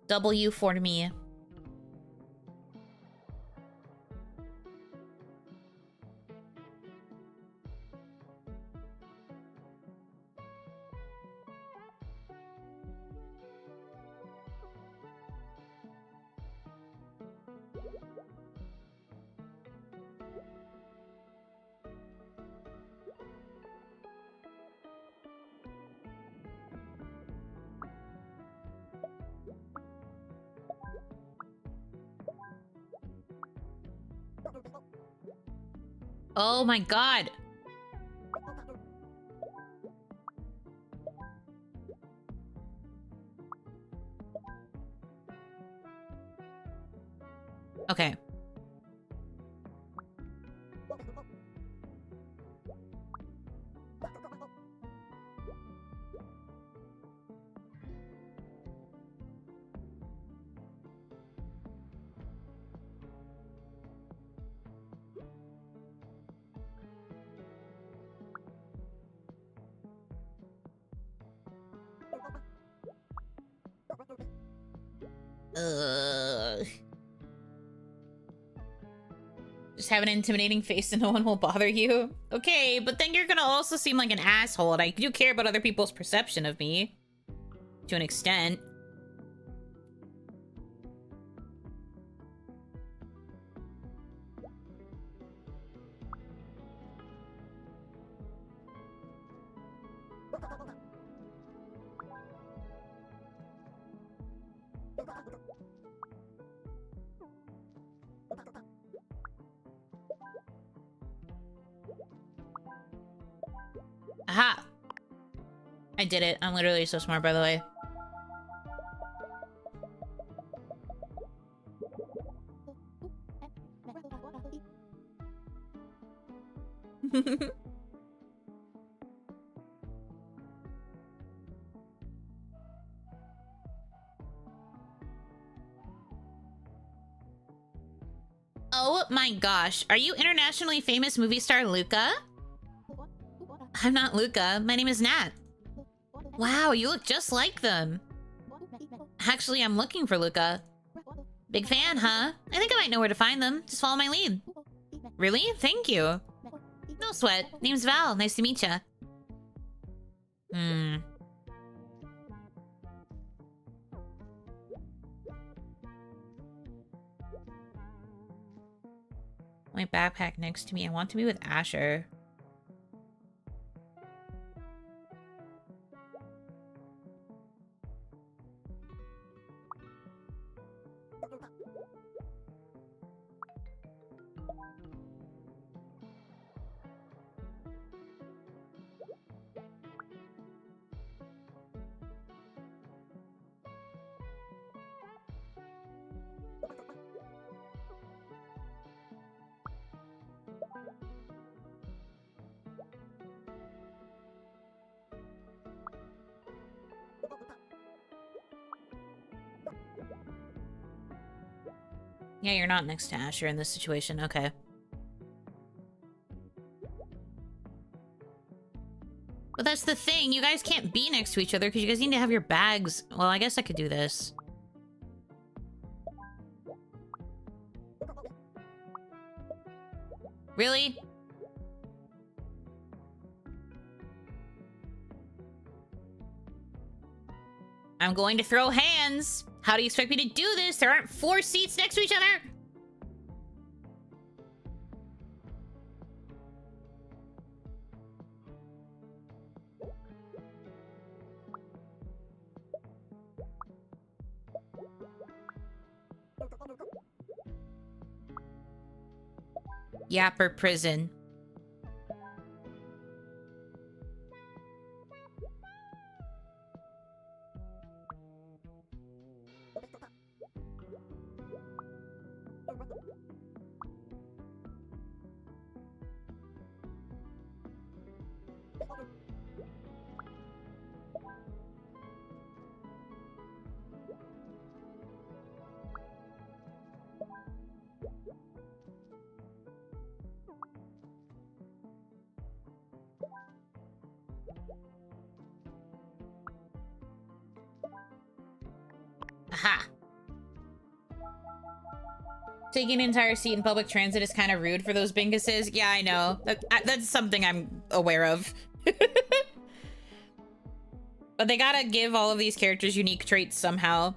W for me. Oh my god. Okay. Just have an intimidating face and no one will bother you. Okay, but then you're gonna also seem like an asshole, and I do care about other people's perception of me. To an extent. Aha! I did it. I'm literally so smart, by the way. Oh my gosh. Are you internationally famous movie star Luca? I'm not Luca. My name is Nat. Wow, you look just like them. Actually, I'm looking for Luca. Big fan, huh? I think I might know where to find them. Just follow my lead. Really? Thank you. No sweat. Name's Val. Nice to meet ya. My backpack next to me. I want to be with Asher. Yeah, you're not next to Asher in this situation. Okay. that's the thing. You guys can't be next to each other because you guys need to have your bags. Well, I guess I could do this. Really? I'm going to throw hands. How do you expect me to do this? There aren't 4 seats next to each other. Yapper prison. Aha! Taking an entire seat in public transit is kind of rude for those binguses. Yeah, I know. That's something I'm aware of. But they gotta give all of these characters unique traits somehow.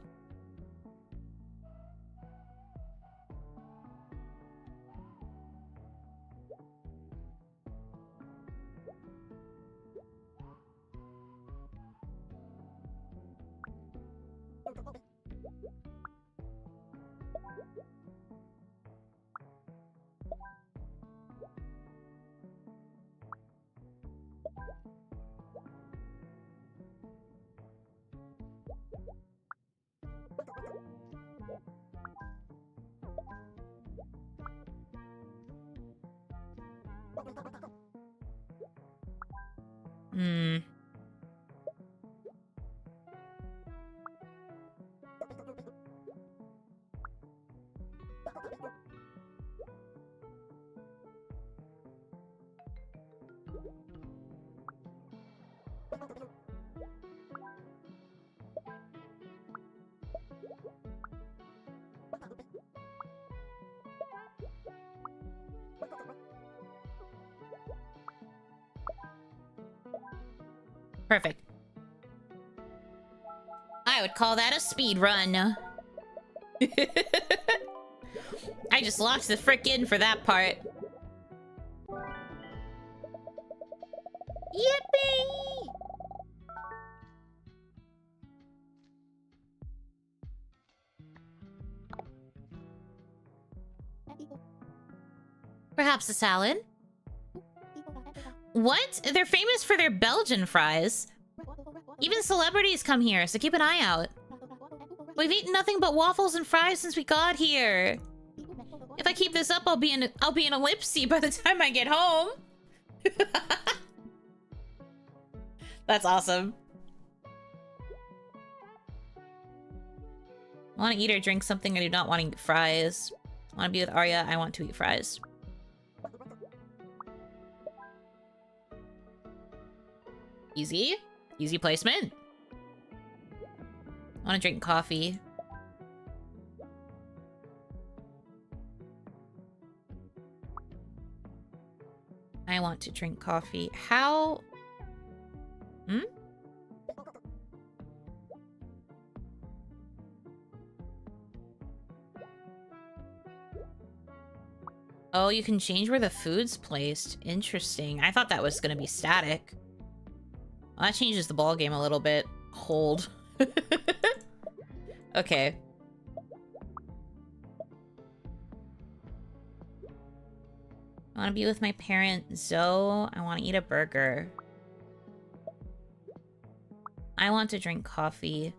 Hmm. Perfect. I would call that a speed run. I just locked the frick in for that part. Yippee! Perhaps a salad? What? They're famous for their Belgian fries. Even celebrities come here, so keep an eye out. We've eaten nothing but waffles and fries since we got here. If I keep this up, I'll be in ellipsy by the time I get home. That's awesome. I want to eat or drink something. I do not want to eat fries. I want to be with Arya. I want to eat fries. Easy. Easy placement. I want to drink coffee. I want to drink coffee. How? Hmm? Oh, you can change where the food's placed. Interesting. I thought that was going to be static. Well, that changes the ball game a little bit. Hold. Okay. I want to be with my parent, Zoe. I want to eat a burger. I want to drink coffee.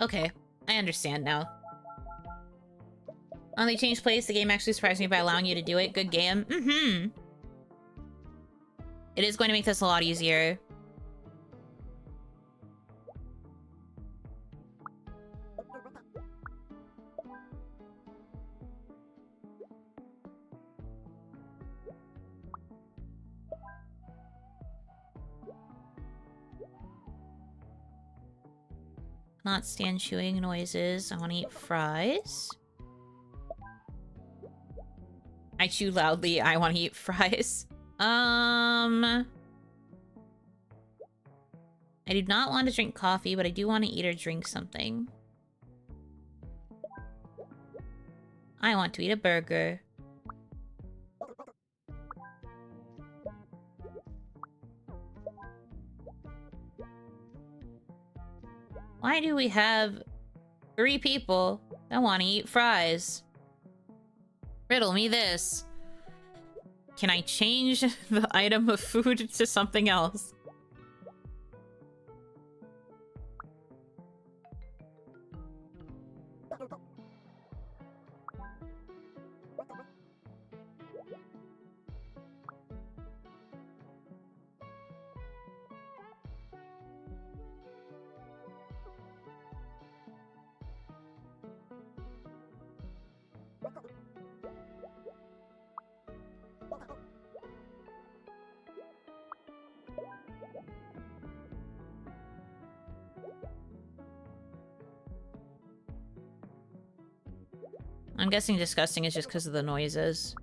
Okay, I understand now. When they changed plays, the game actually surprised me by allowing you to do it. Good game. Mm-hmm. It is going to make this a lot easier. Not stand chewing noises. I want to eat fries. I chew loudly. I want to eat fries. I do not want to drink coffee, but I do want to eat or drink something. I want to eat a burger. Why do we have 3 people that want to eat fries? Riddle me this. Can I change the item of food to something else? I'm guessing disgusting is just because of the noises.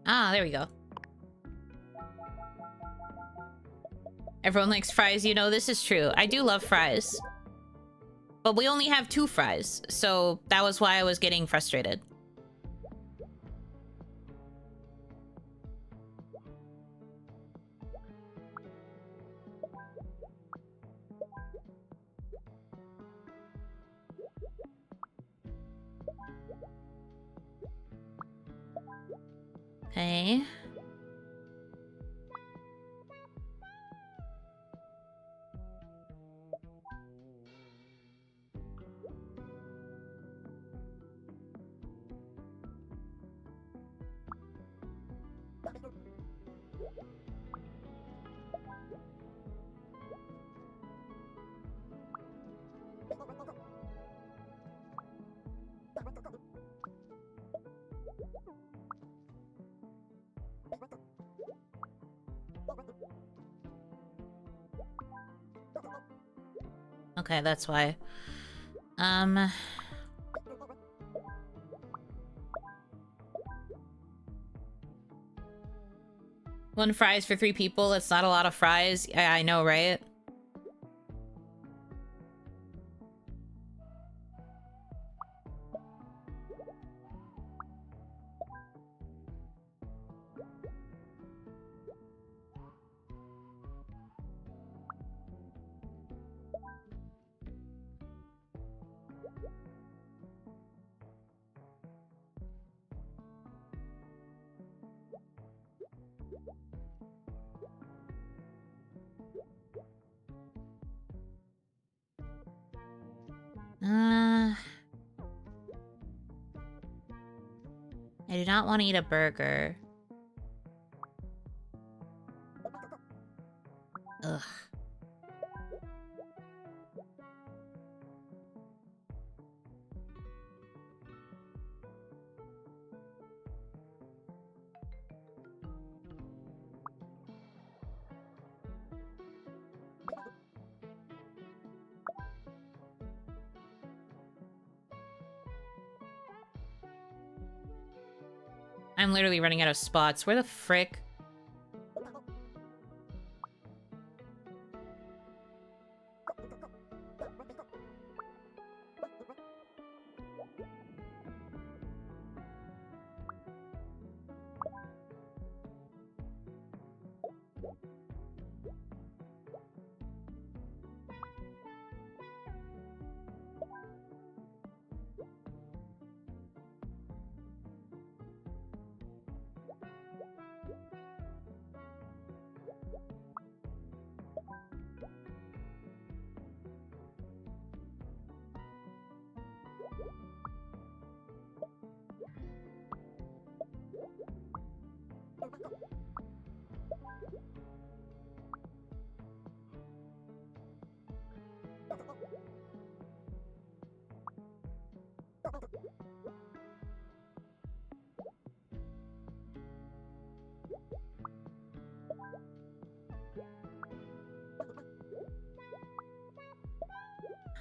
Ah, there we go. Everyone likes fries, you know, this is true. I do love fries. But we only have 2 fries, so that was why I was getting frustrated. Okay. Okay, that's why. One fries for 3 people, that's not a lot of fries. I know, right? I do not want to eat a burger. Ugh. I'm literally running out of spots. Where the frick?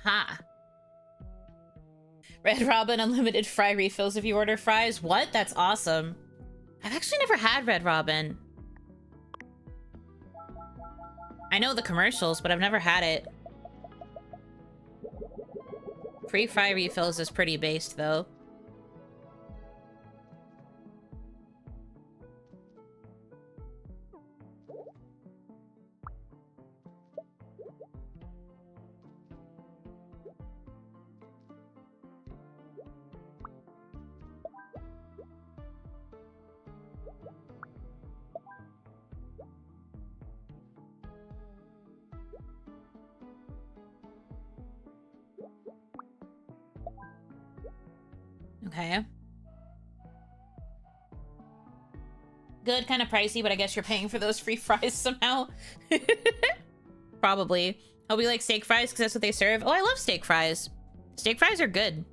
Ha. Red Robin unlimited fry refills if you order fries. What? That's awesome. I've actually never had Red Robin. I know the commercials, but I've never had it. Free fry refills is pretty based, though. Okay. Good, kind of pricey, but I guess you're paying for those free fries somehow. Probably. Hope you like steak fries because that's what they serve. Oh, I love steak fries. Steak fries are good.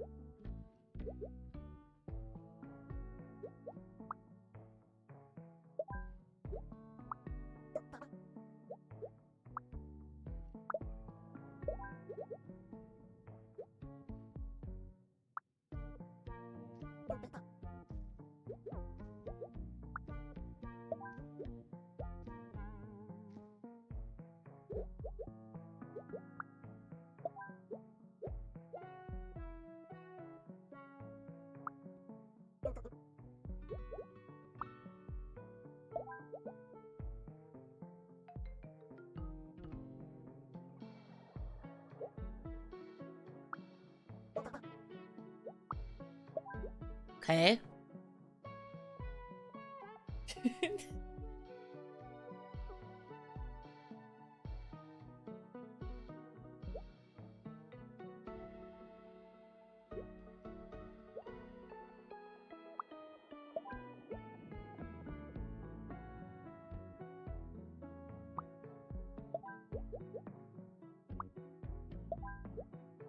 Okay.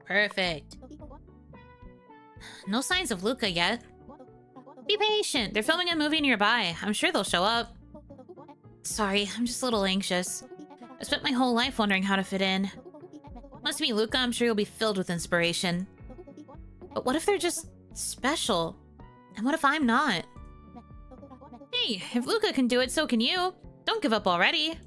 Perfect. No signs of Luca yet. Be patient. They're filming a movie nearby. I'm sure they'll show up. Sorry, I'm just a little anxious. I spent my whole life wondering how to fit in. Must be Luca, I'm sure you'll be filled with inspiration. But what if they're just special? And what if I'm not? Hey, if Luca can do it, so can you. Don't give up already.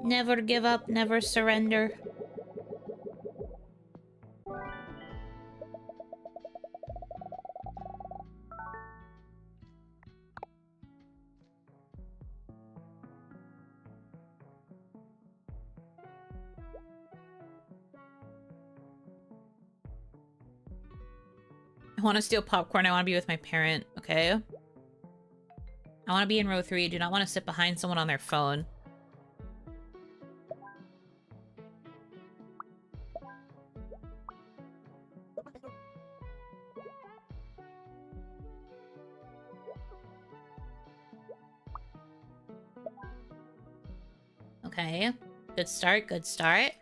Never give up, never surrender. I want to steal popcorn. I want to be with my parent. Okay. I want to be in row 3. I do not want to sit behind someone on their phone. Okay. Good start, good start.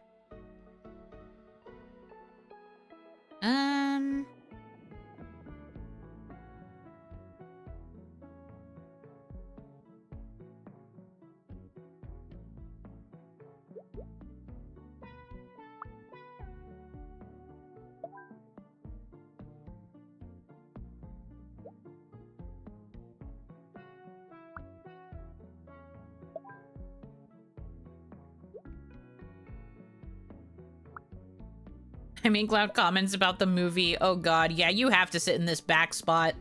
I make loud comments about the movie. Oh god, yeah, you have to sit in this back spot.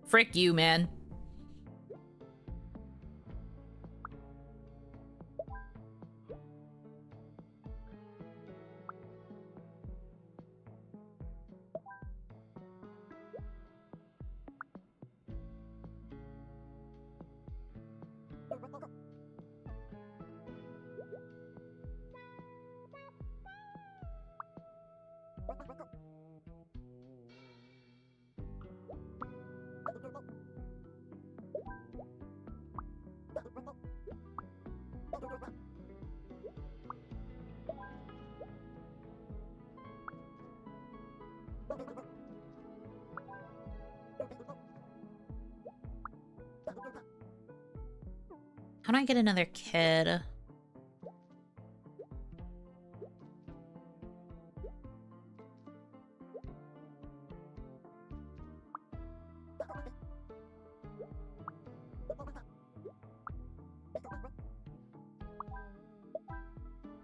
Frick you, man. How do I get another kid?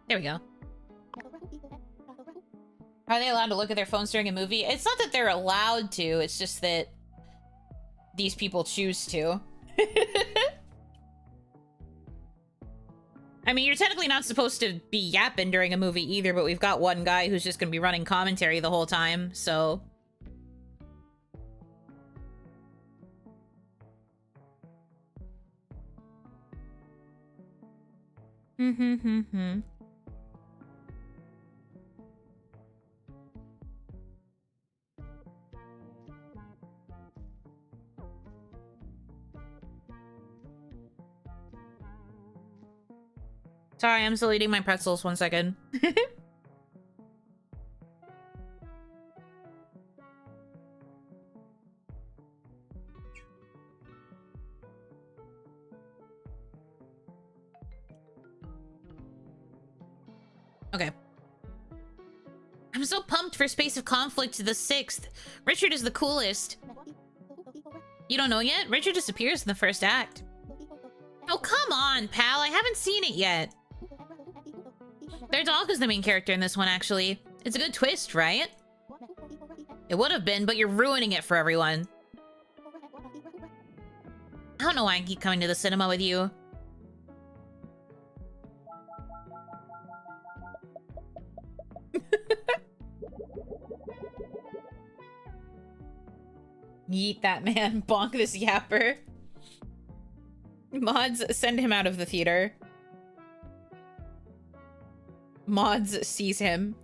There we go. Are they allowed to look at their phones during a movie? It's not that they're allowed to, it's just that these people choose to. I mean, you're technically not supposed to be yapping during a movie either, but we've got one guy who's just gonna be running commentary the whole time, so... Sorry, I'm still eating my pretzels. 1 second. Okay. I'm so pumped for Space of Conflict the 6th. Richard is the coolest. You don't know yet? Richard disappears in the first act. Oh, come on, pal. I haven't seen it yet. Their dog is the main character in this one, actually. It's a good twist, right? It would have been, but you're ruining it for everyone. I don't know why I keep coming to the cinema with you. Yeet that man. Bonk this yapper. Mods, send him out of the theater. Mods sees him.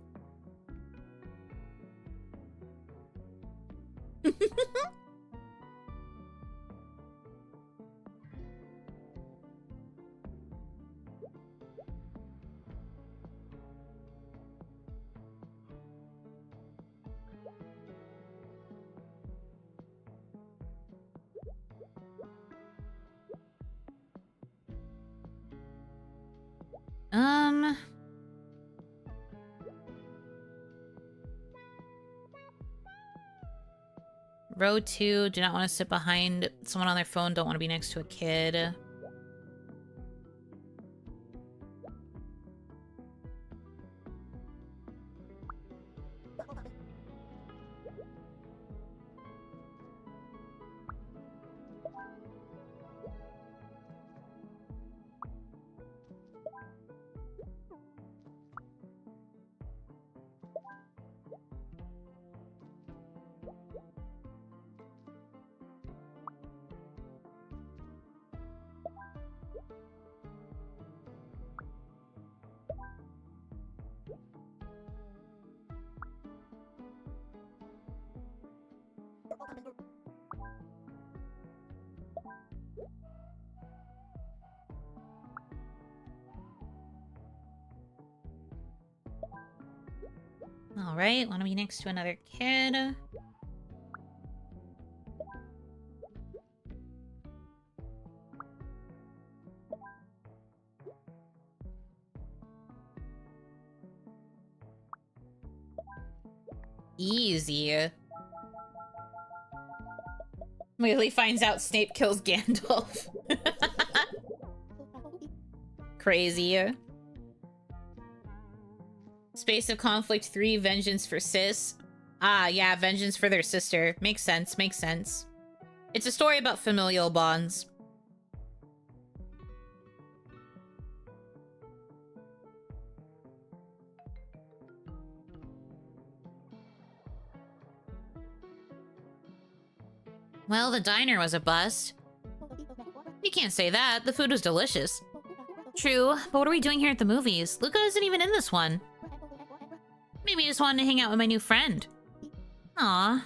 Row 2, do not want to sit behind someone on their phone, don't want to be next to a kid. Alright, want to be next to another kid. Easy. Immediately finds out Snape kills Gandalf. Crazy. Space of Conflict 3, Vengeance for Sis. Ah, yeah, vengeance for their sister. Makes sense, makes sense. It's a story about familial bonds. Well, the diner was a bust. You can't say that. The food was delicious. True, but what are we doing here at the movies? Luca isn't even in this one. Maybe I just wanted to hang out with my new friend. Aw.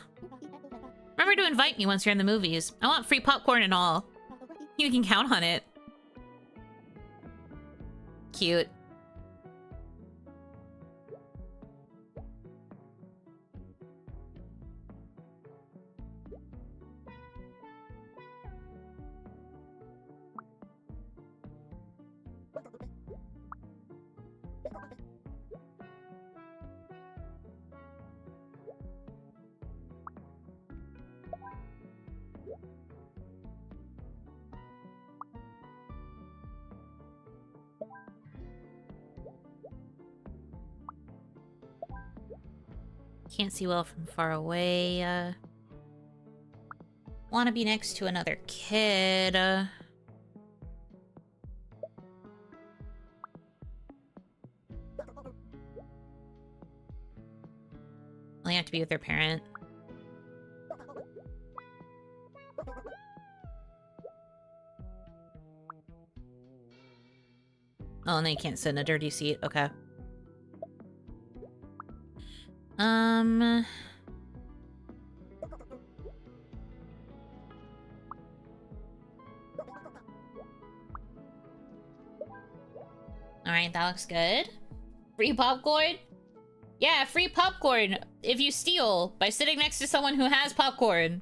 Remember to invite me once you're in the movies. I want free popcorn and all. You can count on it. Cute. Can't see well from far away. Want to be next to another kid. Only have to be with their parent. Oh, and they can't sit in a dirty seat. Okay. Alright, that looks good. Free popcorn? Yeah, free popcorn if you steal by sitting next to someone who has popcorn.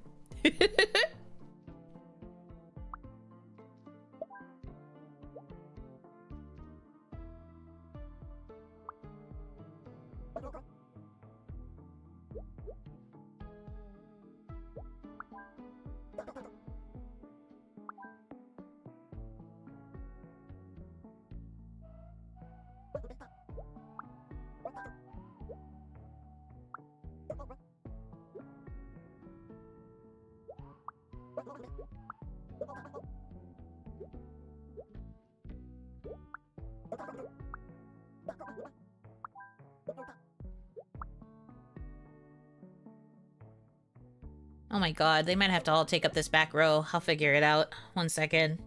Oh my god, they might have to all take up this back row. I'll figure it out. 1 second.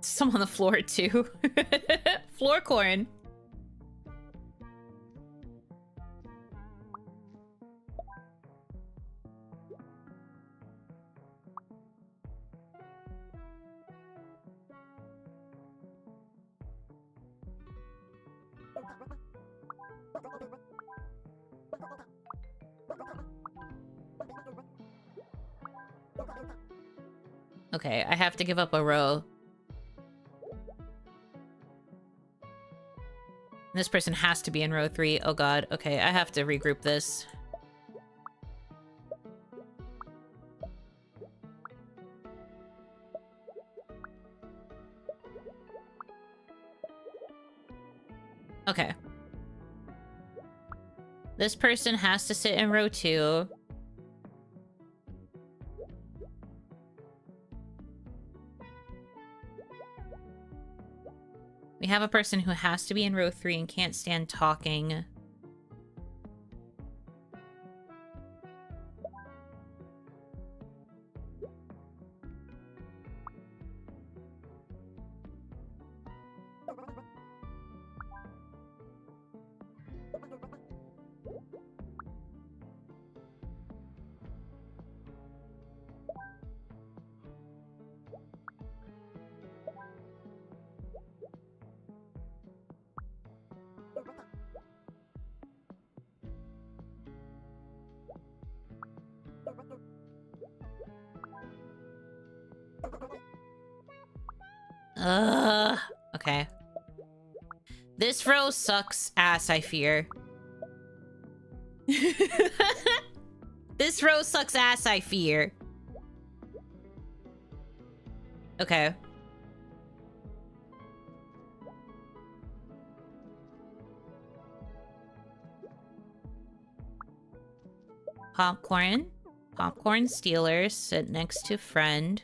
Some on the floor, too. Floor corn. Okay, I have to give up a row. This person has to be in row 3. Oh god, okay, I have to regroup this. Okay. This person has to sit in row 2. We have a person who has to be in row 3 and can't stand talking. Okay. This row sucks ass, I fear. This row sucks ass, I fear. Okay. Popcorn. Popcorn stealers sit next to friend.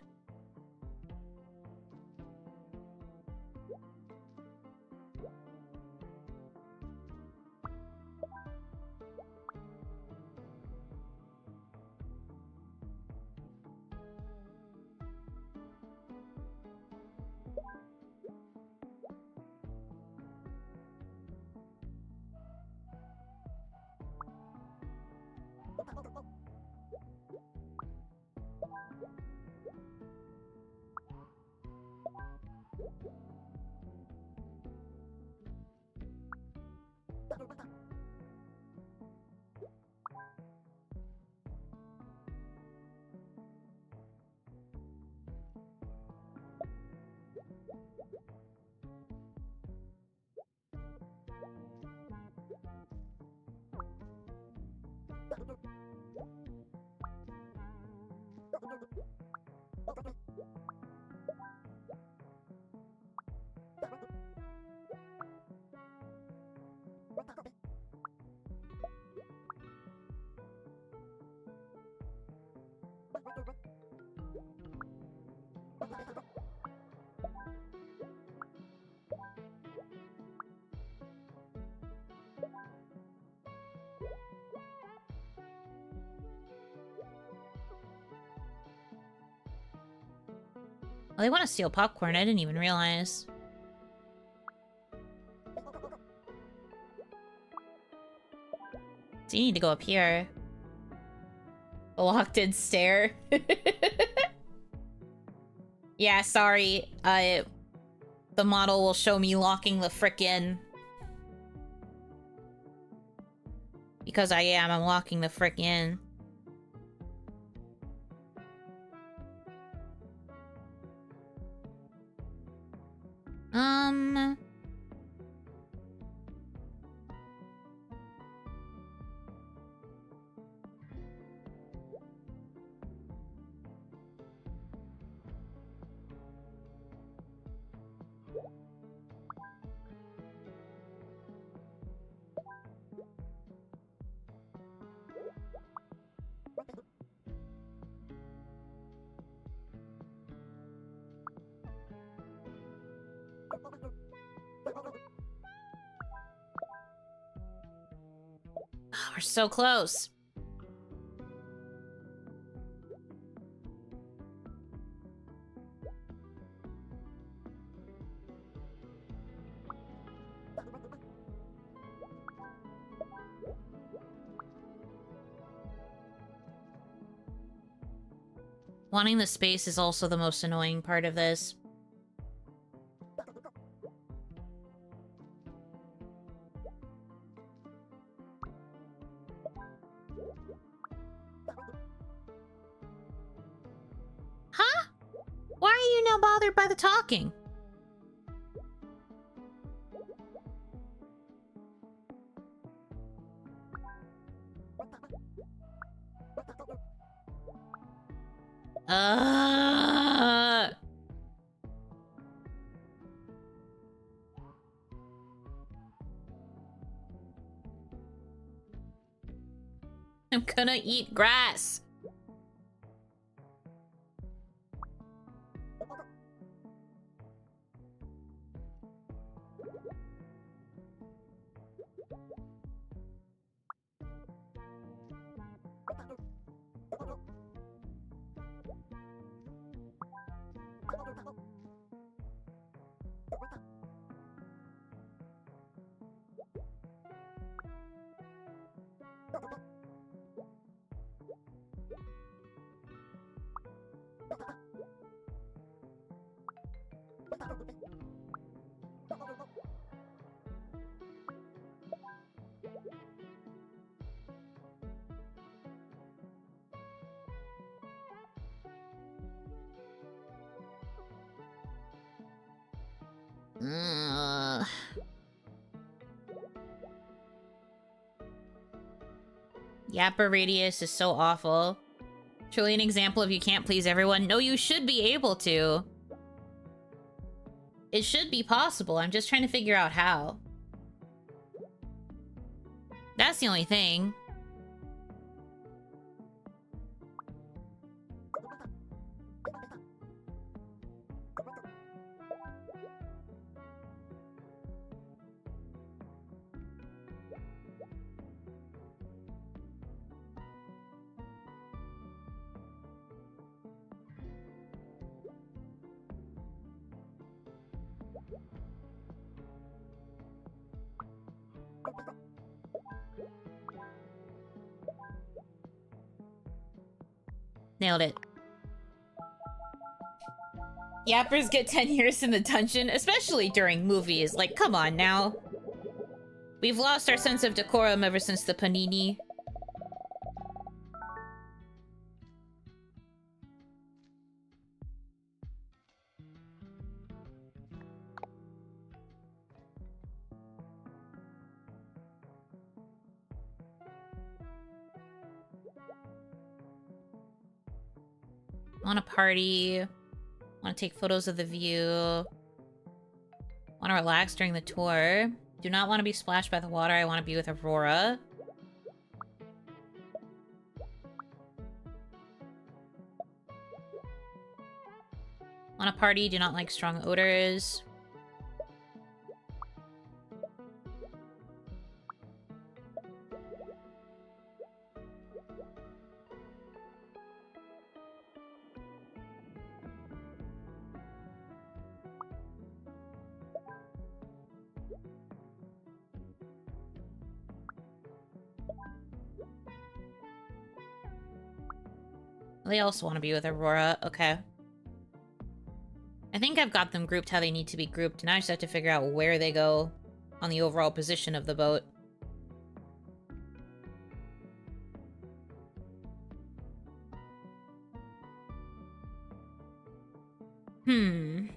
Oh, they want to steal popcorn. I didn't even realize. So you need to go up here. The locked-in stare. Yeah, sorry. The model will show me locking the frick in. Because I'm locking the frick in. We're so close. Wanting the space is also the most annoying part of this. Huh? Why are you now bothered by the talking? I'm gonna eat grass. Yapper radius is so awful. Truly an example of you can't please everyone. No, you should be able to. It should be possible. I'm just trying to figure out how. That's the only thing. Nailed it. Yappers get 10 years in the dungeon, especially during movies. Like, come on now. We've lost our sense of decorum ever since the panini. Want to party. Want to take photos of the view. Want to relax during the tour. Do not want to be splashed by the water. I want to be with Aurora. Want to party. Do not like strong odors. they also want to be with Aurora. Okay. I think I've got them grouped how they need to be grouped. Now I just have to figure out where they go on the overall position of the boat. Hmm.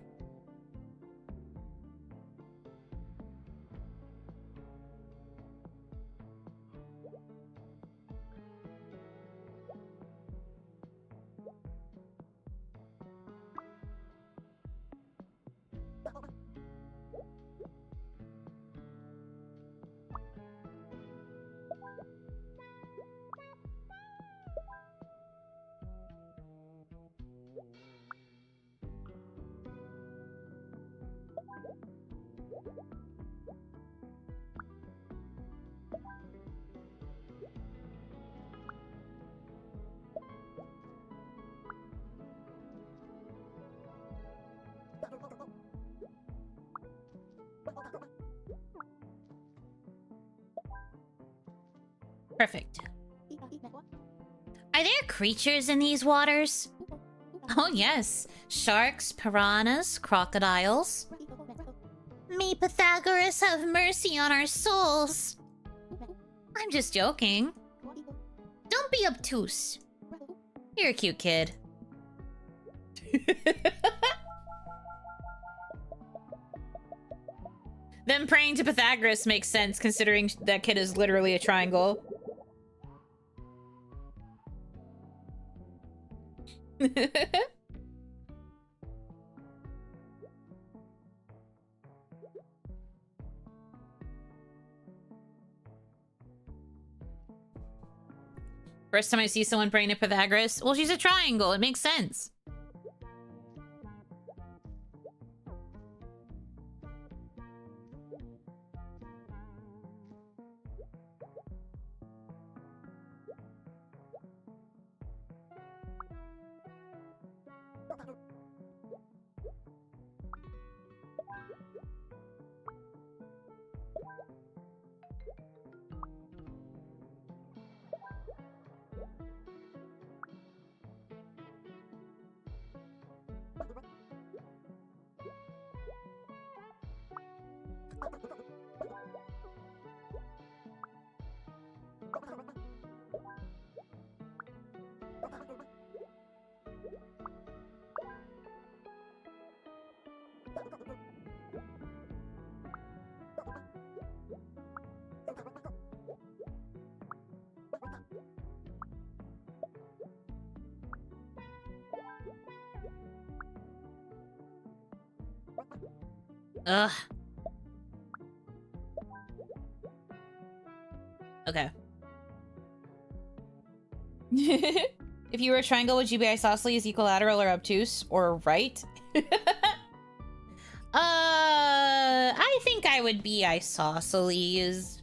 Perfect. Are there creatures in these waters? Oh yes. Sharks, piranhas, crocodiles. May Pythagoras have mercy on our souls. I'm just joking. Don't be obtuse. You're a cute kid. Them praying to Pythagoras makes sense considering that kid is literally a triangle. First time I see someone praying to Pythagoras, well, she's a triangle. It makes sense. Ugh. Okay. If you were a triangle, would you be isosceles, equilateral, or obtuse? Or right? I think I would be isosceles.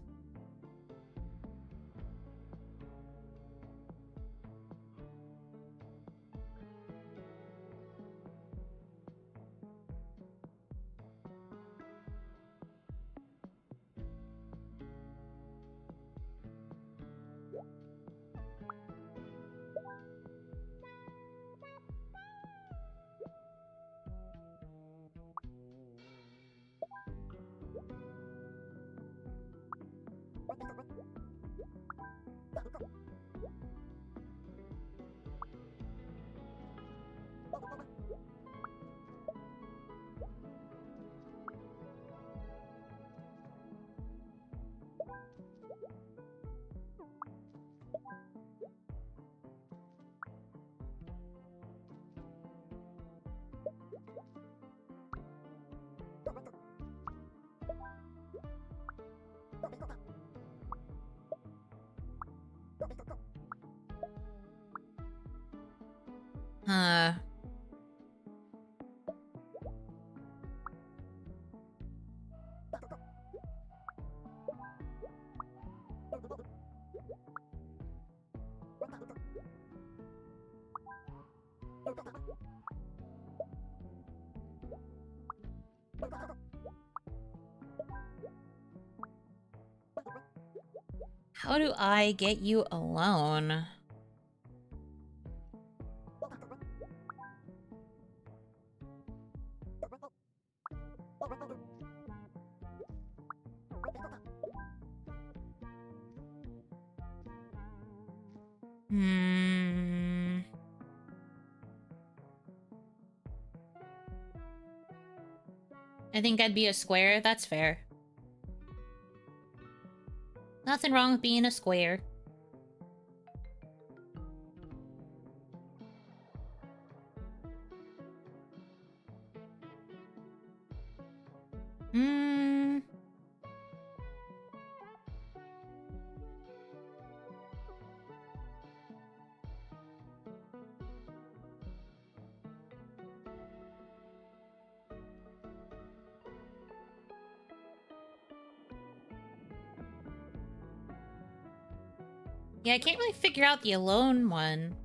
Huh. How do I get you alone? Hmm. I think I'd be a square. That's fair. Nothing wrong with being a square. Hmm. Yeah, I can't really figure out the alone one.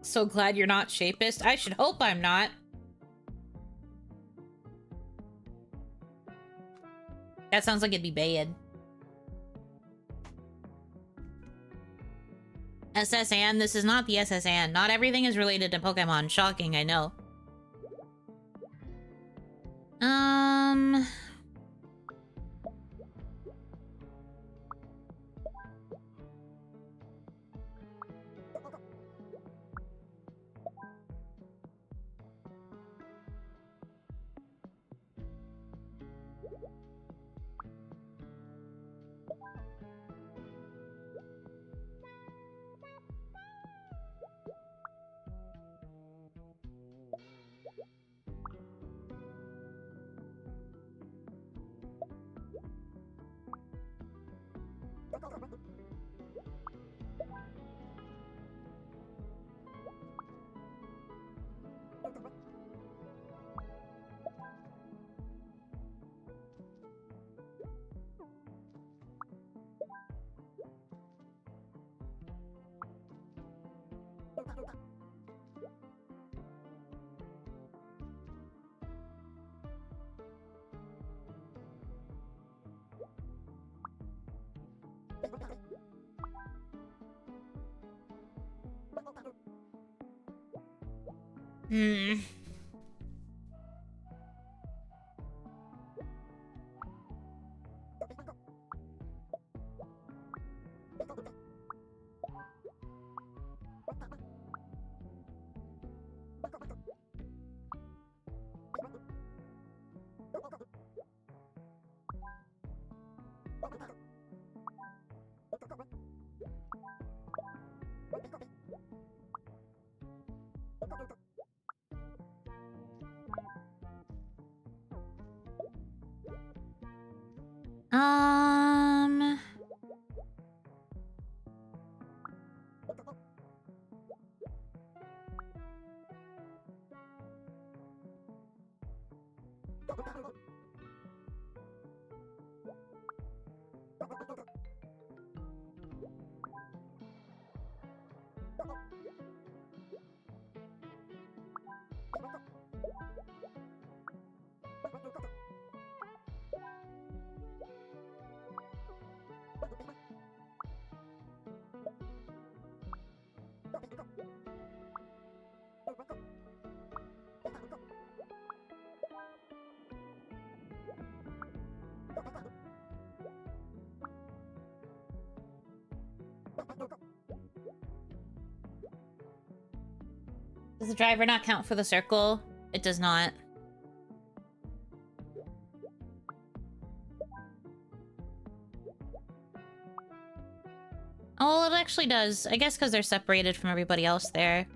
So glad you're not Shapist. I should hope I'm not. That sounds like it'd be bad. SSN? This is not the SSN. Not everything is related to Pokemon. Shocking, I know. Hmm. Um... Does the driver not count for the circle? It does not. Oh, it actually does. I guess because they're separated from everybody else there.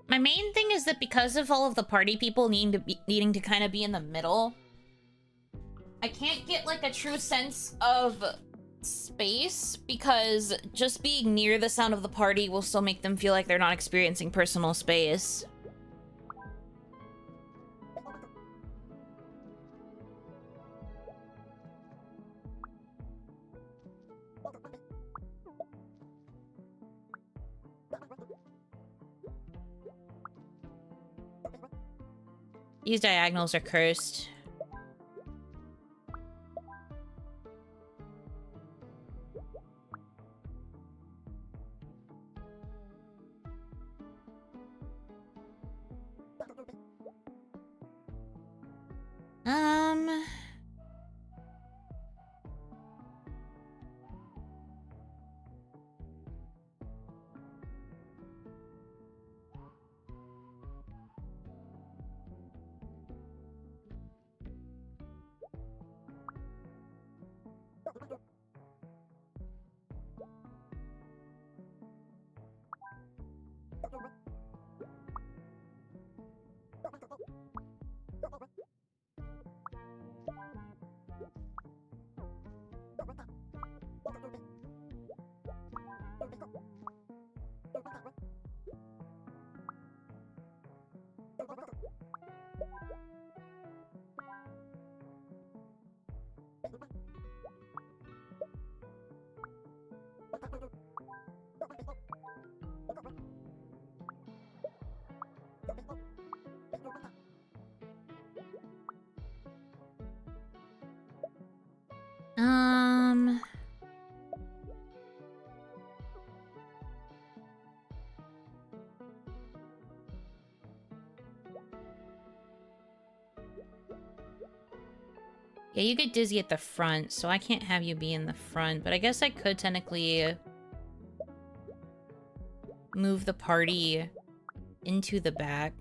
My main thing is that because of all of the party people needing to kind of be in the middle, I can't get like a true sense of space because just being near the sound of the party will still make them feel like they're not experiencing personal space. These diagonals are cursed. Yeah, you get dizzy at the front, so I can't have you be in the front, but I guess I could technically move the party into the back.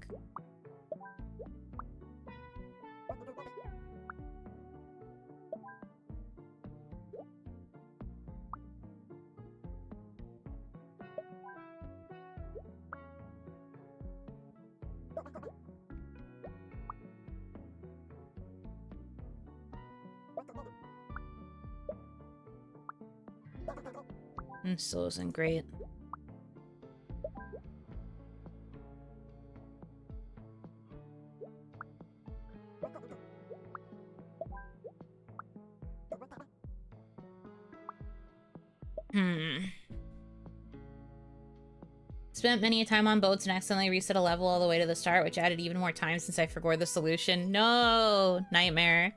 Still isn't great. Spent many a time on boats and accidentally reset a level all the way to the start, which added even more time since I forgot the solution. No! Nightmare.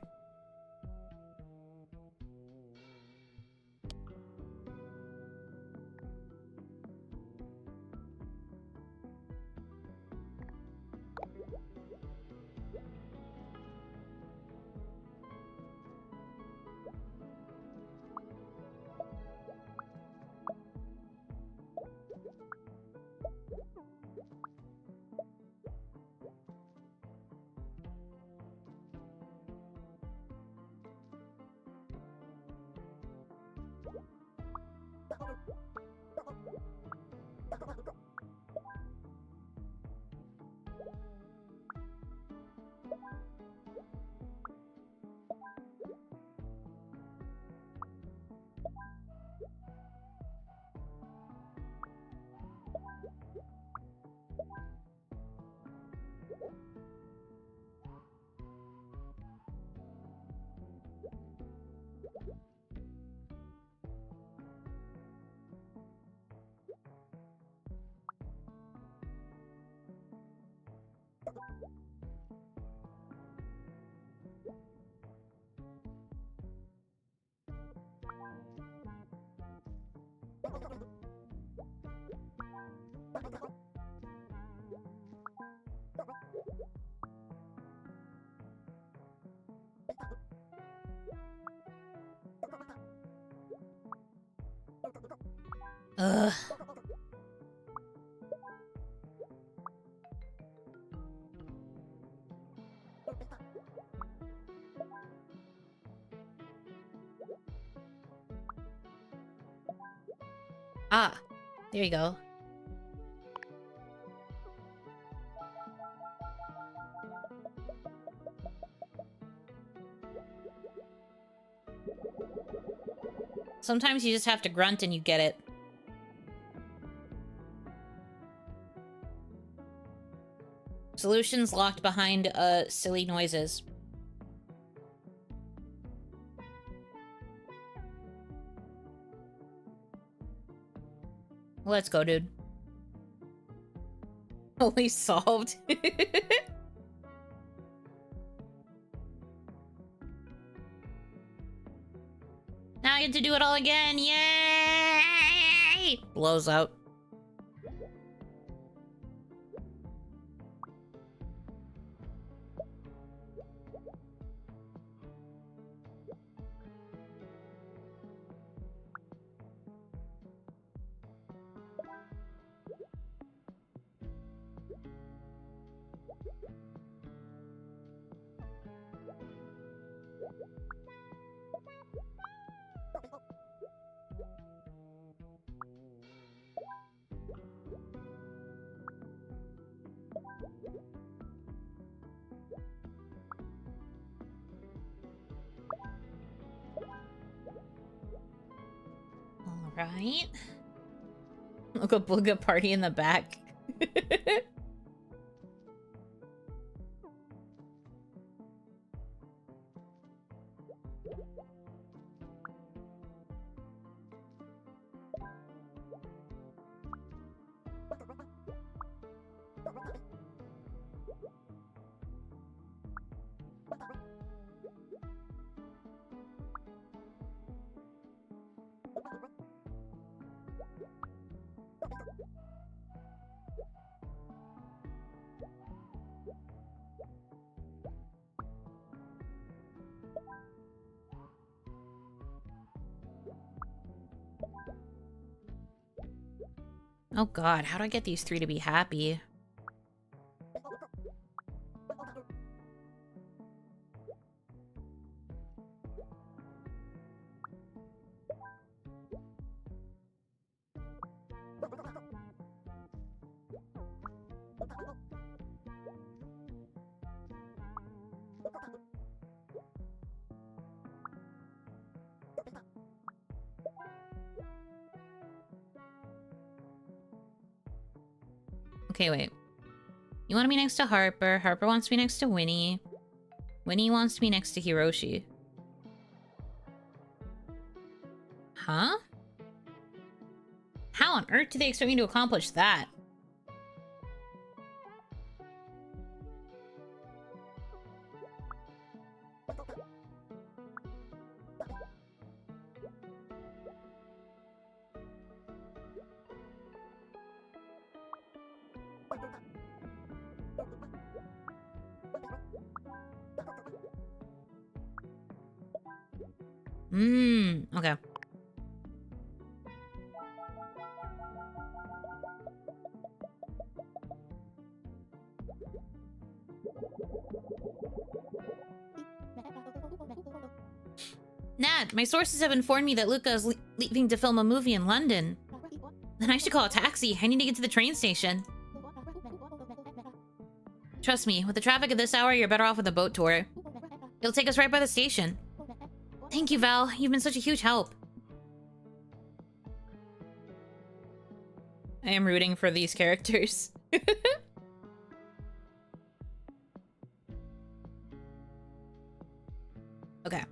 Ugh. Ah, there you go. Sometimes you just have to grunt and you get it. Solutions locked behind silly noises. Let's go, dude. Only solved. I get to do it all again. Yay! Blows out. Right. Look, a booga party in the back. Oh god, how do I get these three to be happy? Okay, wait. You want to be next to Harper. Harper wants to be next to Winnie. Winnie wants to be next to Hiroshi. Huh? How on earth do they expect me to accomplish that? Okay. Nat, my sources have informed me that Luca is leaving to film a movie in London. Then I should call a taxi. I need to get to the train station. Trust me, with the traffic at this hour, you're better off with a boat tour. It'll take us right by the station. Thank you, Val. You've been such a huge help. I am rooting for these characters. Okay.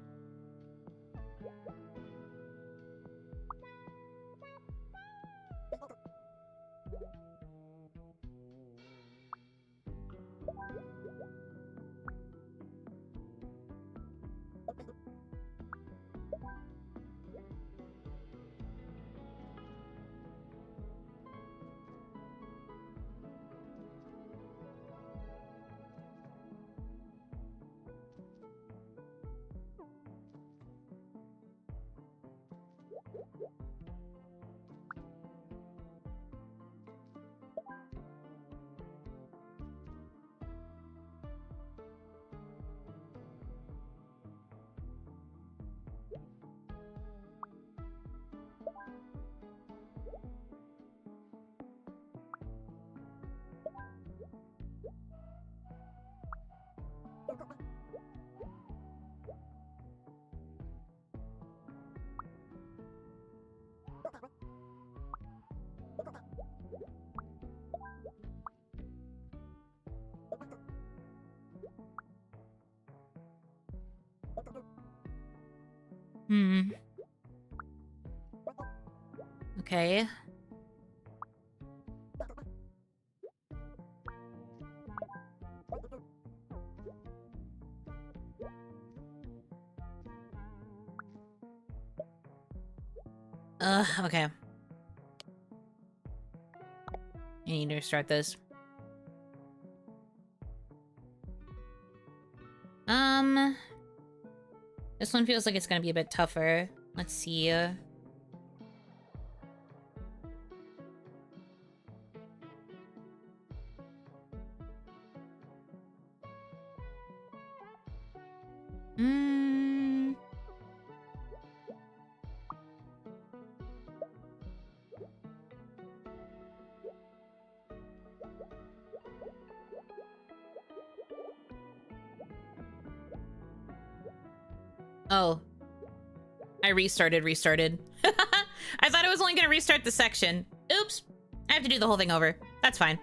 Okay. Okay. I need to restart this. This one feels like it's gonna be a bit tougher. Let's see. Oh. I restarted. I thought I was only gonna restart the section. Oops. I have to do the whole thing over. That's fine.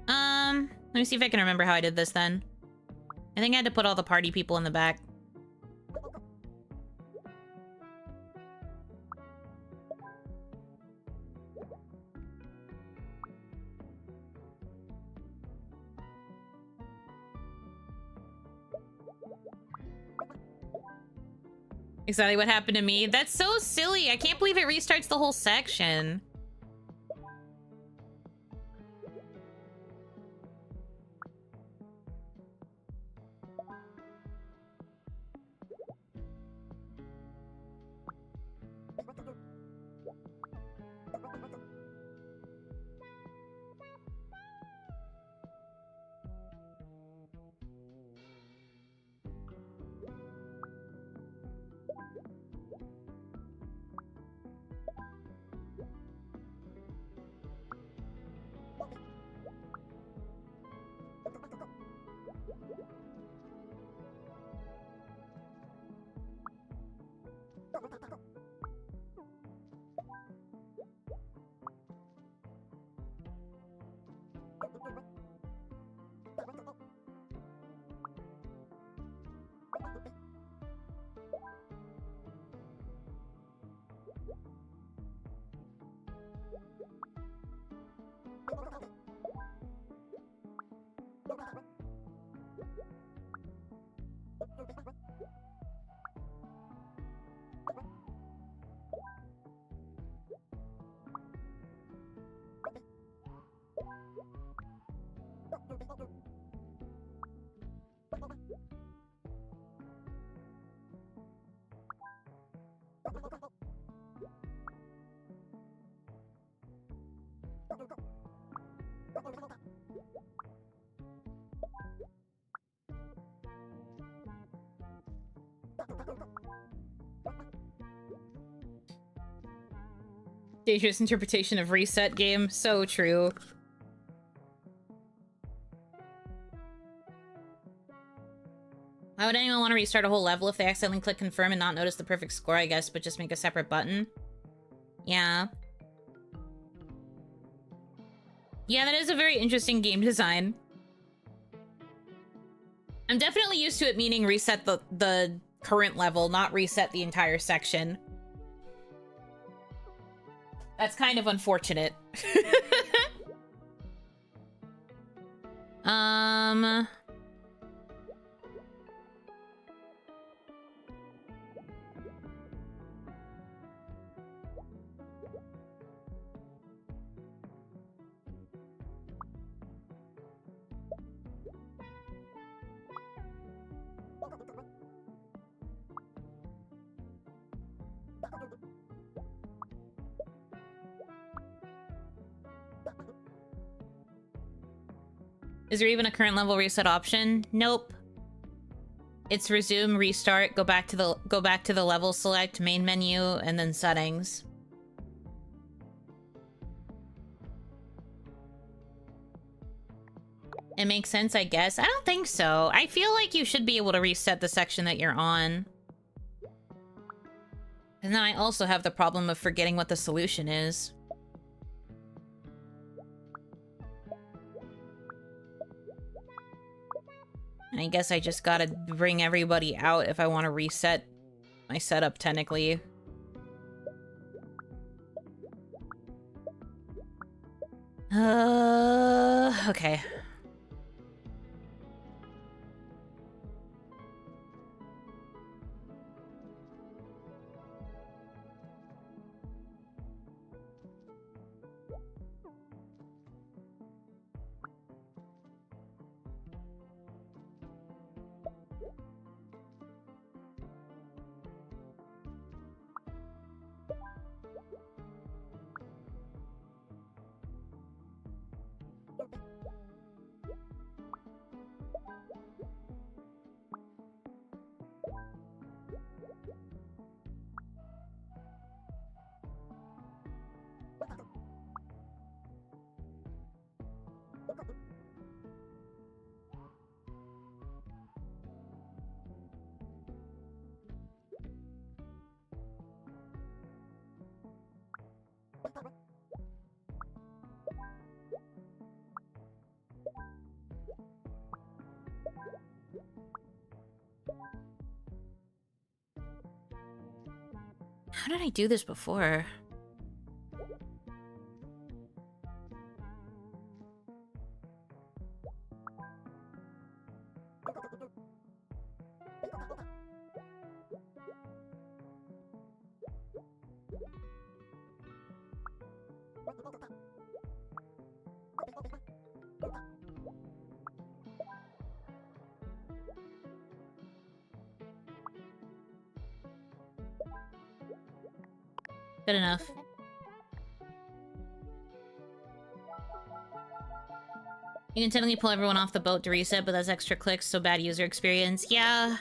Let me see if I can remember how I did this then. I think I had to put all the party people in the back. Exactly what happened to me. That's so silly. I can't believe it restarts the whole section. Dangerous interpretation of reset game. So true. Why would anyone want to restart a whole level if they accidentally click confirm and not notice the perfect score, I guess, but just make a separate button? Yeah. Yeah, that is a very interesting game design. I'm definitely used to it meaning reset the current level, not reset the entire section. That's kind of unfortunate. Is there even a current level reset option? Nope. It's resume, restart, go back to the level select, main menu, and then settings. It makes sense, I guess. I don't think so. I feel like you should be able to reset the section that you're on. And then I also have the problem of forgetting what the solution is. And I guess I just gotta bring everybody out if I want to reset my setup, technically. Okay. How did I do this before? Good enough. You can technically pull everyone off the boat to reset, but that's extra clicks, so bad user experience. Yeah.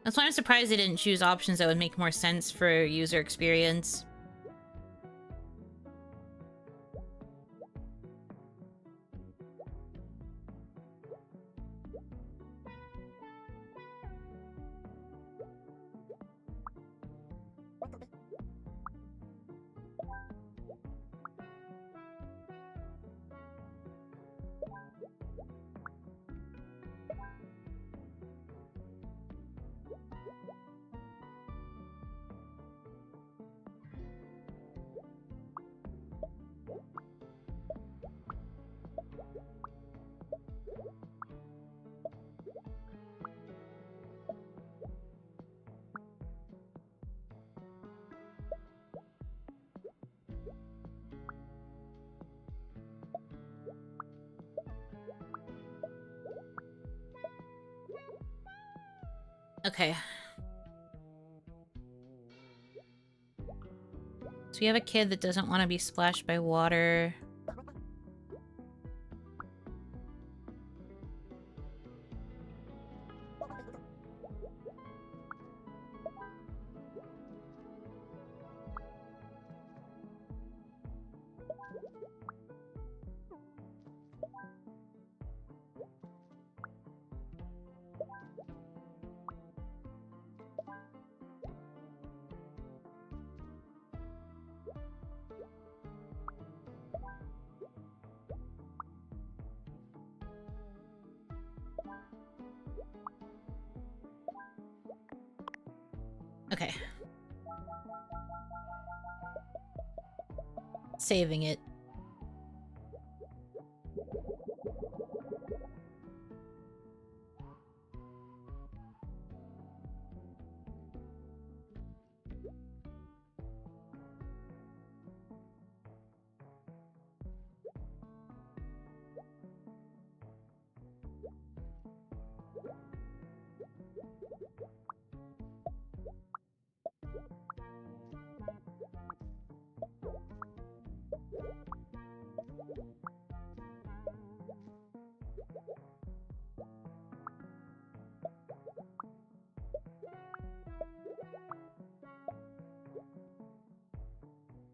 That's why I'm surprised they didn't choose options that would make more sense for user experience. Okay. So we have a kid that doesn't want to be splashed by water. Okay. Saving it.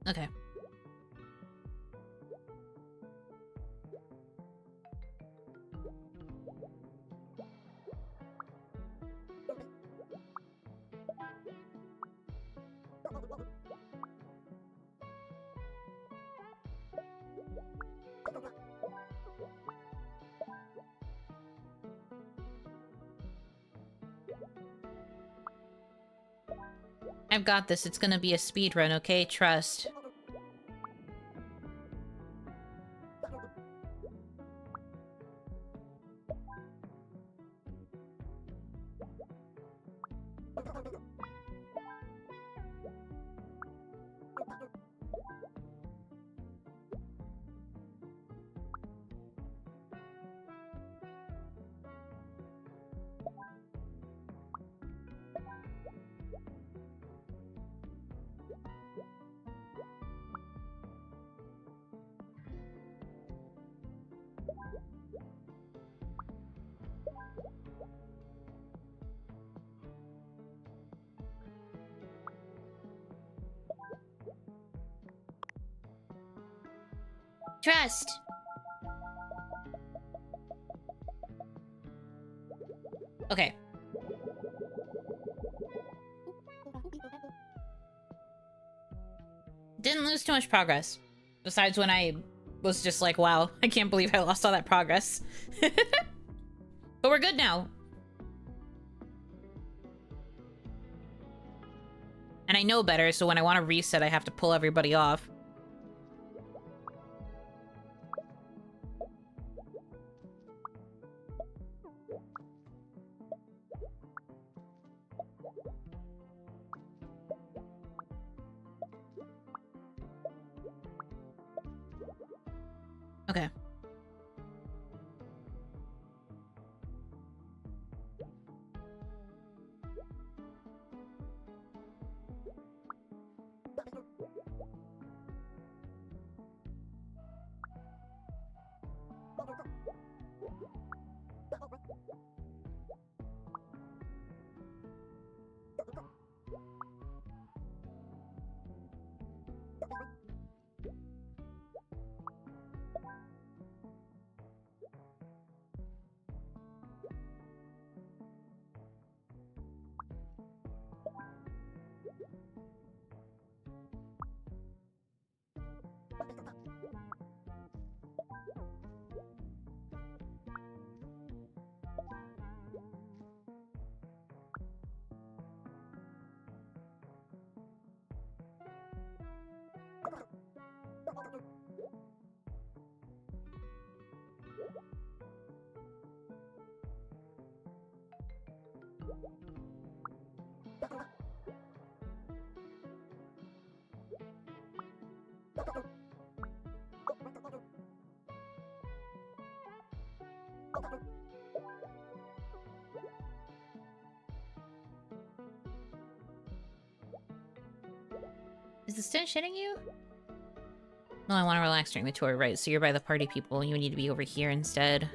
Okay. I've got this. It's gonna be a speed run, okay? Trust. Trust. Okay. Didn't lose too much progress. Besides when I was just like, wow, I can't believe I lost all that progress. But we're good now. And I know better, so when I want to reset, I have to pull everybody off. Okay. Is the stench hitting you? No, I want to relax during the tour, right? So you're by the party people. You need to be over here instead.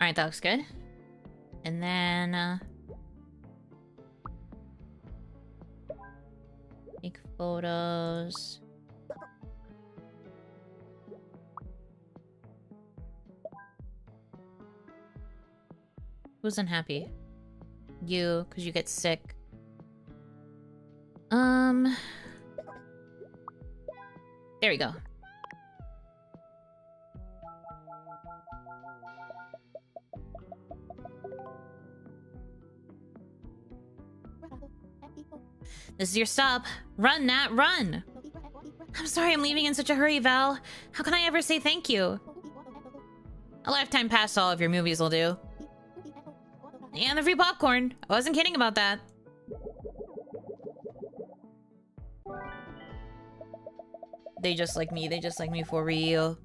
Alright, that looks good. And then, take photos. Who's unhappy? You, because you get sick. There we go. This is your stop. Run, Nat, run! I'm sorry I'm leaving in such a hurry, Val. How can I ever say thank you? A lifetime pass to all of your movies will do. And the free popcorn. I wasn't kidding about that. They just like me. They just like me for real.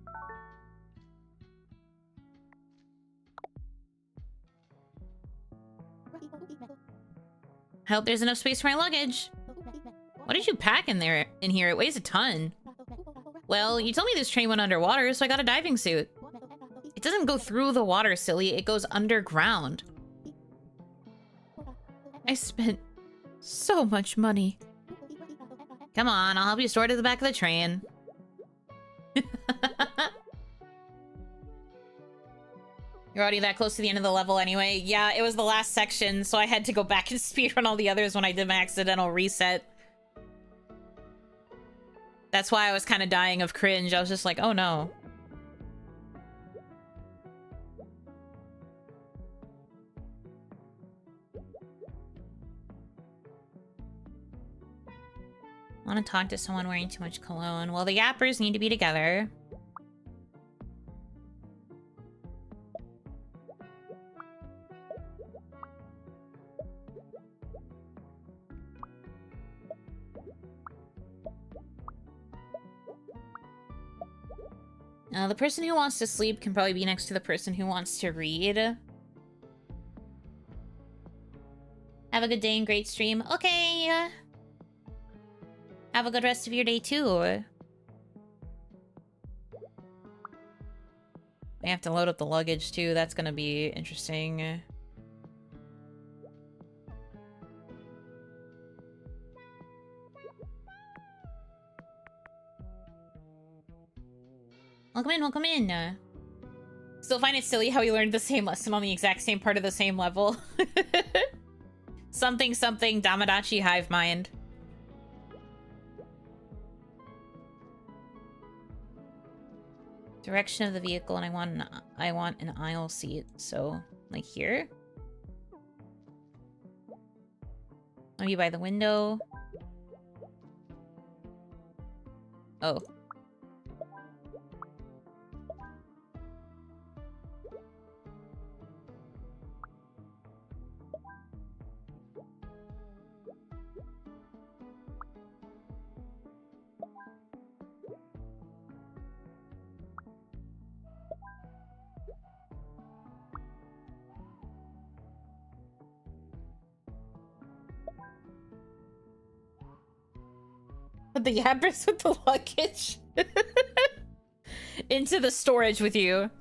I hope there's enough space for my luggage. What did you pack in here? It weighs a ton. Well, you told me this train went underwater, so I got a diving suit. It doesn't go through the water, silly. It goes underground. I spent so much money. Come on, I'll help you store it at the back of the train. You're already that close to the end of the level anyway. Yeah, it was the last section, so I had to go back and speedrun all the others when I did my accidental reset. That's why I was kind of dying of cringe. I was just like, oh no. I want to talk to someone wearing too much cologne. Well, the yappers need to be together. The person who wants to sleep can probably be next to the person who wants to read. Have a good day and great stream. Okay. Have a good rest of your day too. I have to load up the luggage too. That's gonna be interesting. Welcome in, welcome in. Still find it silly how we learned the same lesson on the exact same part of the same level. Something something Damadachi hive mind. Direction of the vehicle, and I want an aisle seat. So, like here. Maybe by the window. Oh. Put the yappers with the luggage into the storage with you.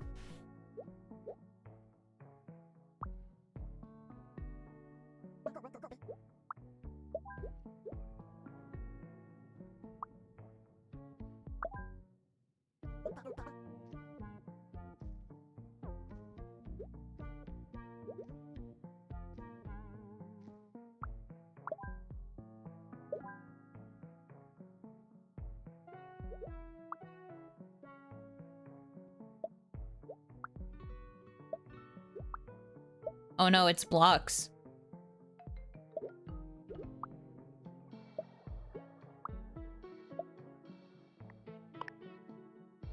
Oh no, it's blocks.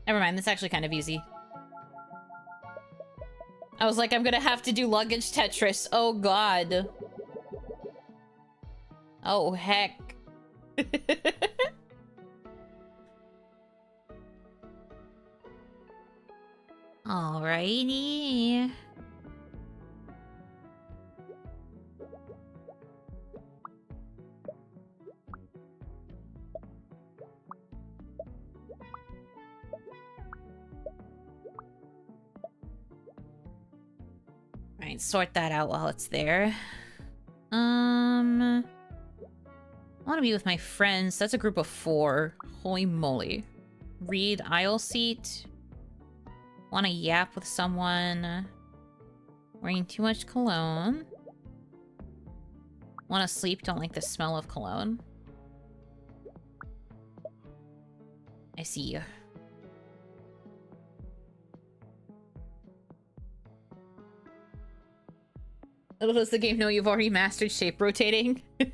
Never mind, that's actually kind of easy. I was like, I'm gonna have to do luggage Tetris. Oh god. Oh heck. Alrighty. Alright, sort that out while it's there. I want to be with my friends. That's a group of 4. Holy moly. Read aisle seat. Want to yap with someone. Wearing too much cologne. Want to sleep. Don't like the smell of cologne. I see you. Little does the game know you've already mastered shape rotating. Good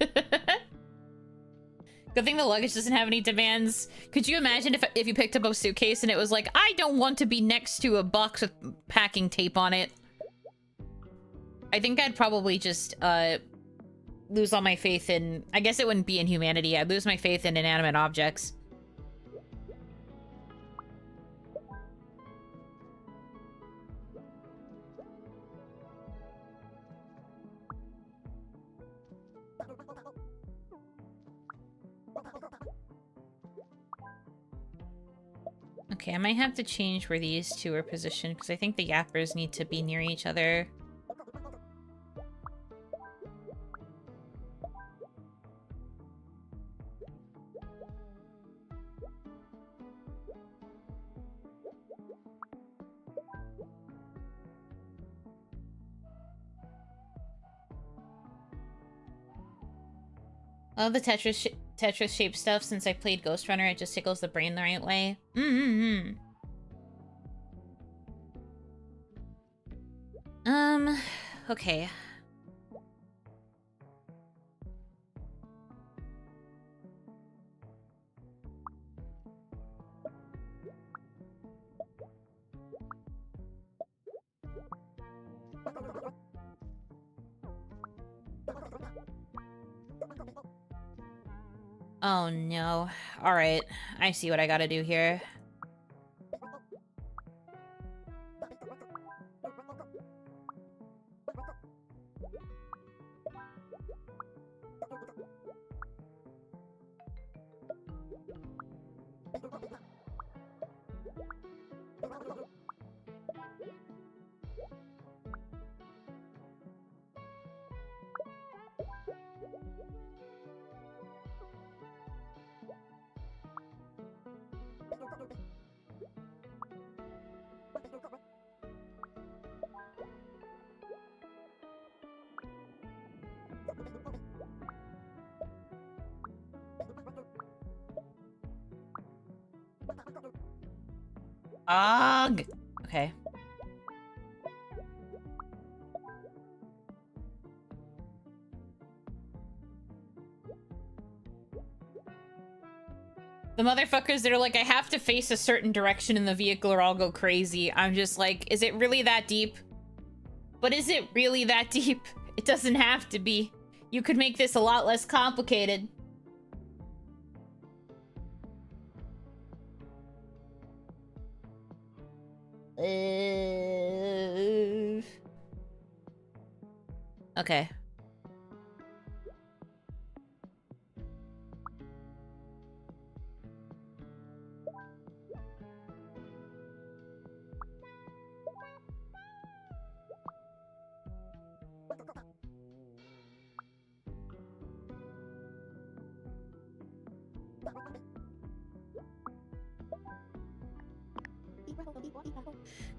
thing the luggage doesn't have any demands. Could you imagine if you picked up a suitcase and it was like, I don't want to be next to a box with packing tape on it? I think I'd probably just lose all my faith in... I guess it wouldn't be in humanity. I'd lose my faith in inanimate objects. Okay, I might have to change where these two are positioned, because I think the yappers need to be near each other. I love the Tetris-shaped stuff. Since I played Ghost Runner, it just tickles the brain the right way. Okay. Oh no. Alright, I see what I gotta do here. Ugh. Okay. The motherfuckers that are like, I have to face a certain direction in the vehicle or I'll go crazy. I'm just like, is it really that deep? But is it really that deep? It doesn't have to be. You could make this a lot less complicated. Okay.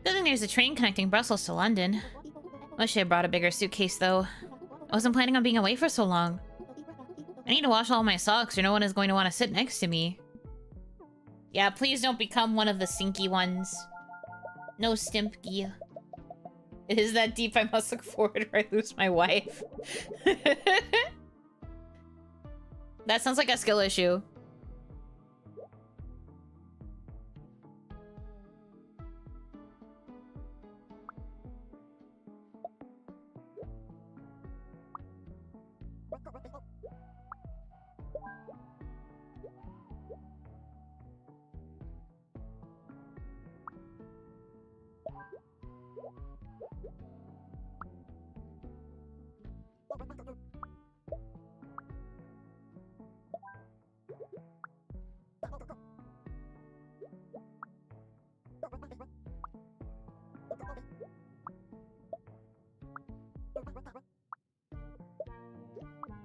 Good thing there's a train connecting Brussels to London. Wish I had brought a bigger suitcase, though. I wasn't planning on being away for so long. I need to wash all my socks or no one is going to want to sit next to me. Yeah, please don't become one of the sinky ones. No stimpy. It is that deep I must look forward or I lose my wife. That sounds like a skill issue.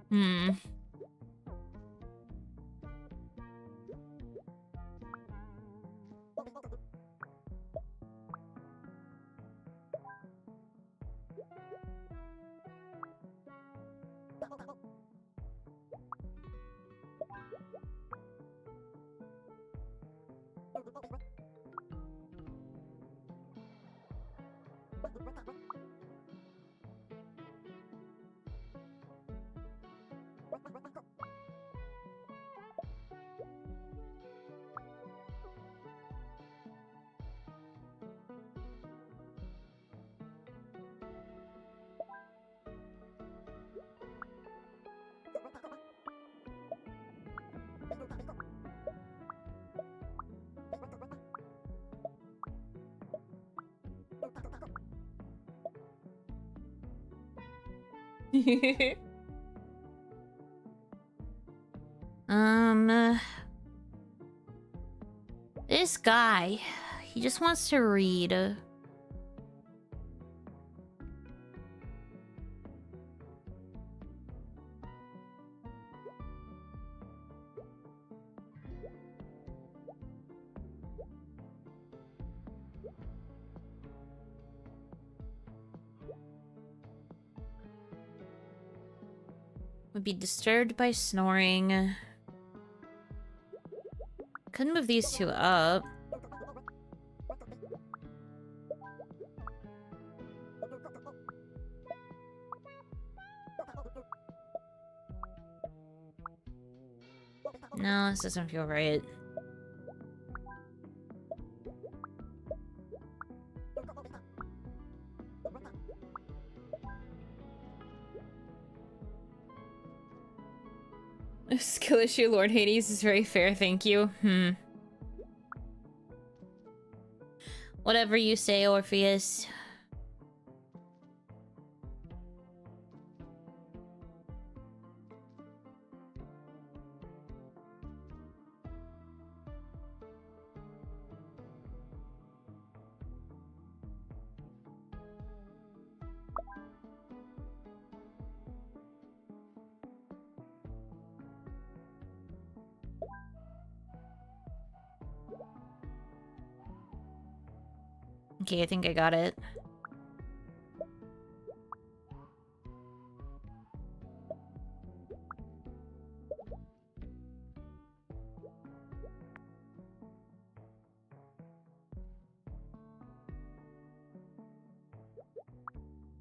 Hmm. This guy, he just wants to read. Would be disturbed by snoring. Couldn't move these two up. No, this doesn't feel right. Skill issue, Lord Hades is very fair, thank you. Whatever you say, Orpheus. Okay, I think I got it.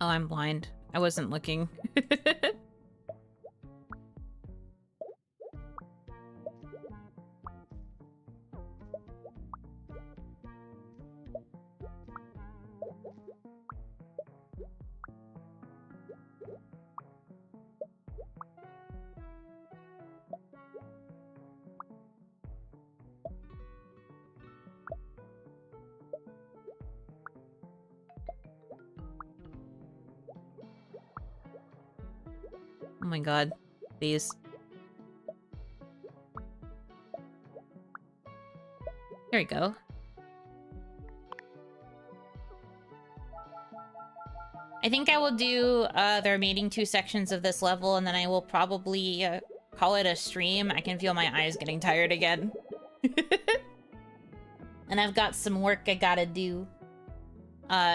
Oh, I'm blind. I wasn't looking. Oh my god. Please. There we go. I think I will do the remaining 2 sections of this level, and then I will probably call it a stream. I can feel my eyes getting tired again. And I've got some work I gotta do.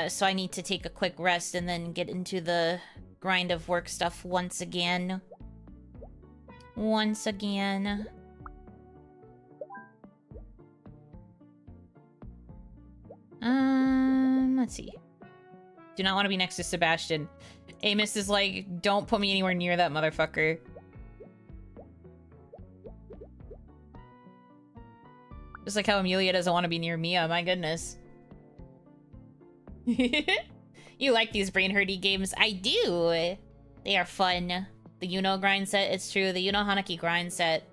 So I need to take a quick rest and then get into the grind of work stuff once again. Let's see. Do not want to be next to Sebastian. Amos is like, don't put me anywhere near that motherfucker. Just like how Amelia doesn't want to be near Mia, my goodness. You like these brain-hurty games? I do! They are fun. The Yuno grind set, it's true. The Yuno Hanaki grind set.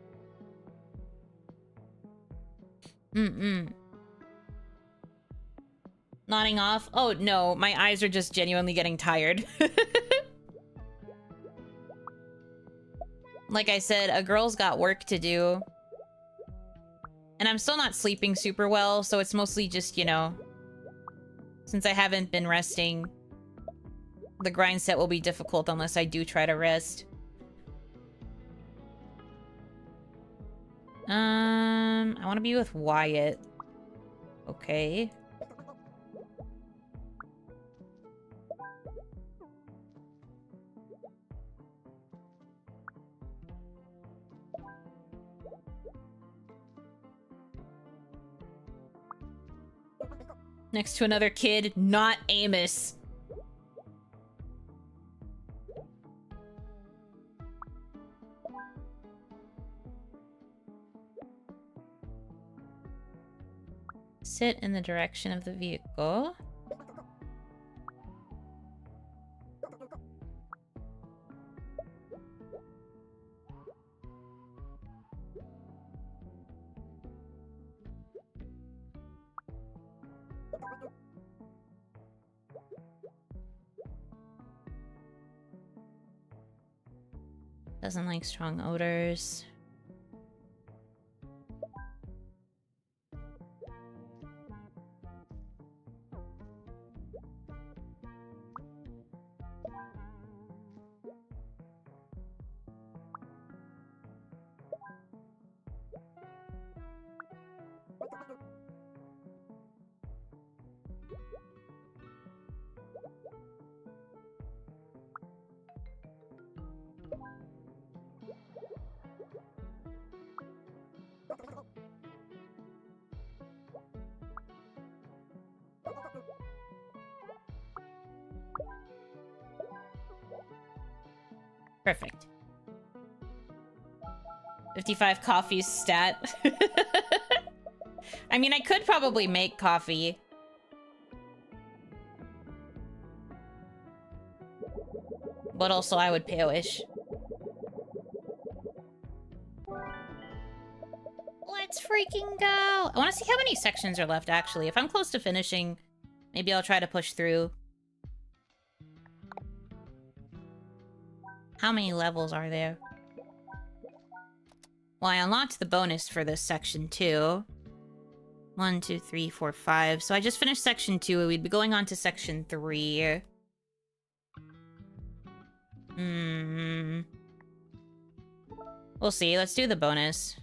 Nodding off? Oh, no. My eyes are just genuinely getting tired. Like I said, a girl's got work to do. And I'm still not sleeping super well, so it's mostly just, you know... Since I haven't been resting, the grind set will be difficult unless I do try to rest. I want to be with Wyatt. Okay. Next to another kid, not Amos. Sit in the direction of the vehicle. Doesn't like strong odors. Perfect. 55 coffee stat. I mean, I could probably make coffee. But also I would PO-ish. Let's freaking go! I want to see how many sections are left, actually. If I'm close to finishing, maybe I'll try to push through. How many levels are there? Well, I unlocked the bonus for this section too. 1, 2, 3, 4, 5. So I just finished section 2. We'd be going on to section 3. We'll see. Let's do the bonus.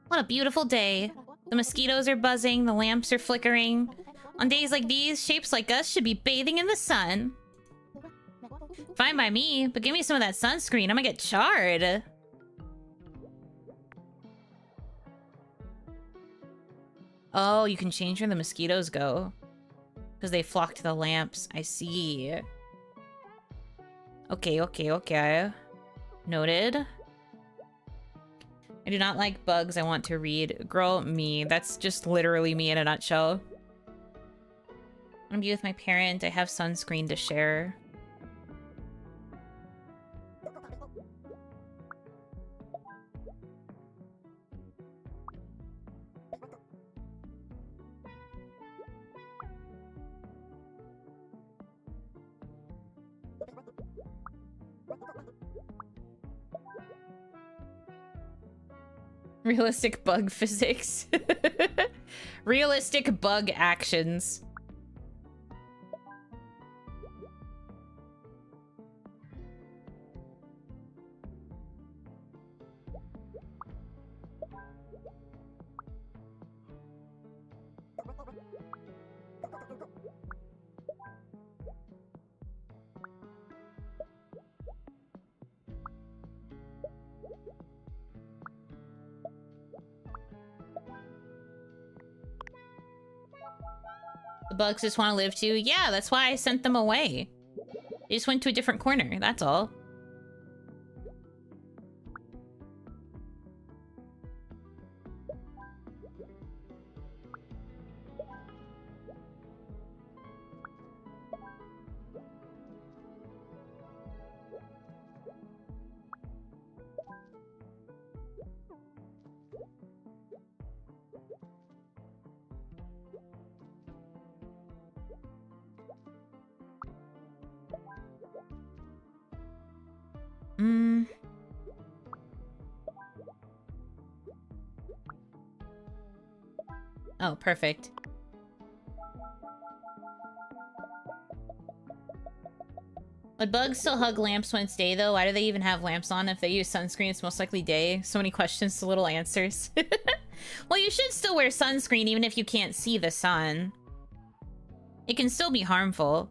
What a beautiful day. The mosquitoes are buzzing. The lamps are flickering. On days like these, shapes like us should be bathing in the sun. Fine by me, but give me some of that sunscreen. I'm gonna get charred. Oh, you can change where the mosquitoes go. Because they flock to the lamps. I see. Okay, okay, okay. Noted. I do not like bugs. I want to read. Girl, me. That's just literally me in a nutshell. I'm gonna be with my parent. I have sunscreen to share. Realistic bug physics. Realistic bug actions. The bugs just want to live too? Yeah, that's why I sent them away. They just went to a different corner, that's all. Oh, perfect. Would bugs still hug lamps when it's day, though? Why do they even have lamps on? If they use sunscreen, it's most likely day. So many questions, so little answers. Well, you should still wear sunscreen even if you can't see the sun. It can still be harmful.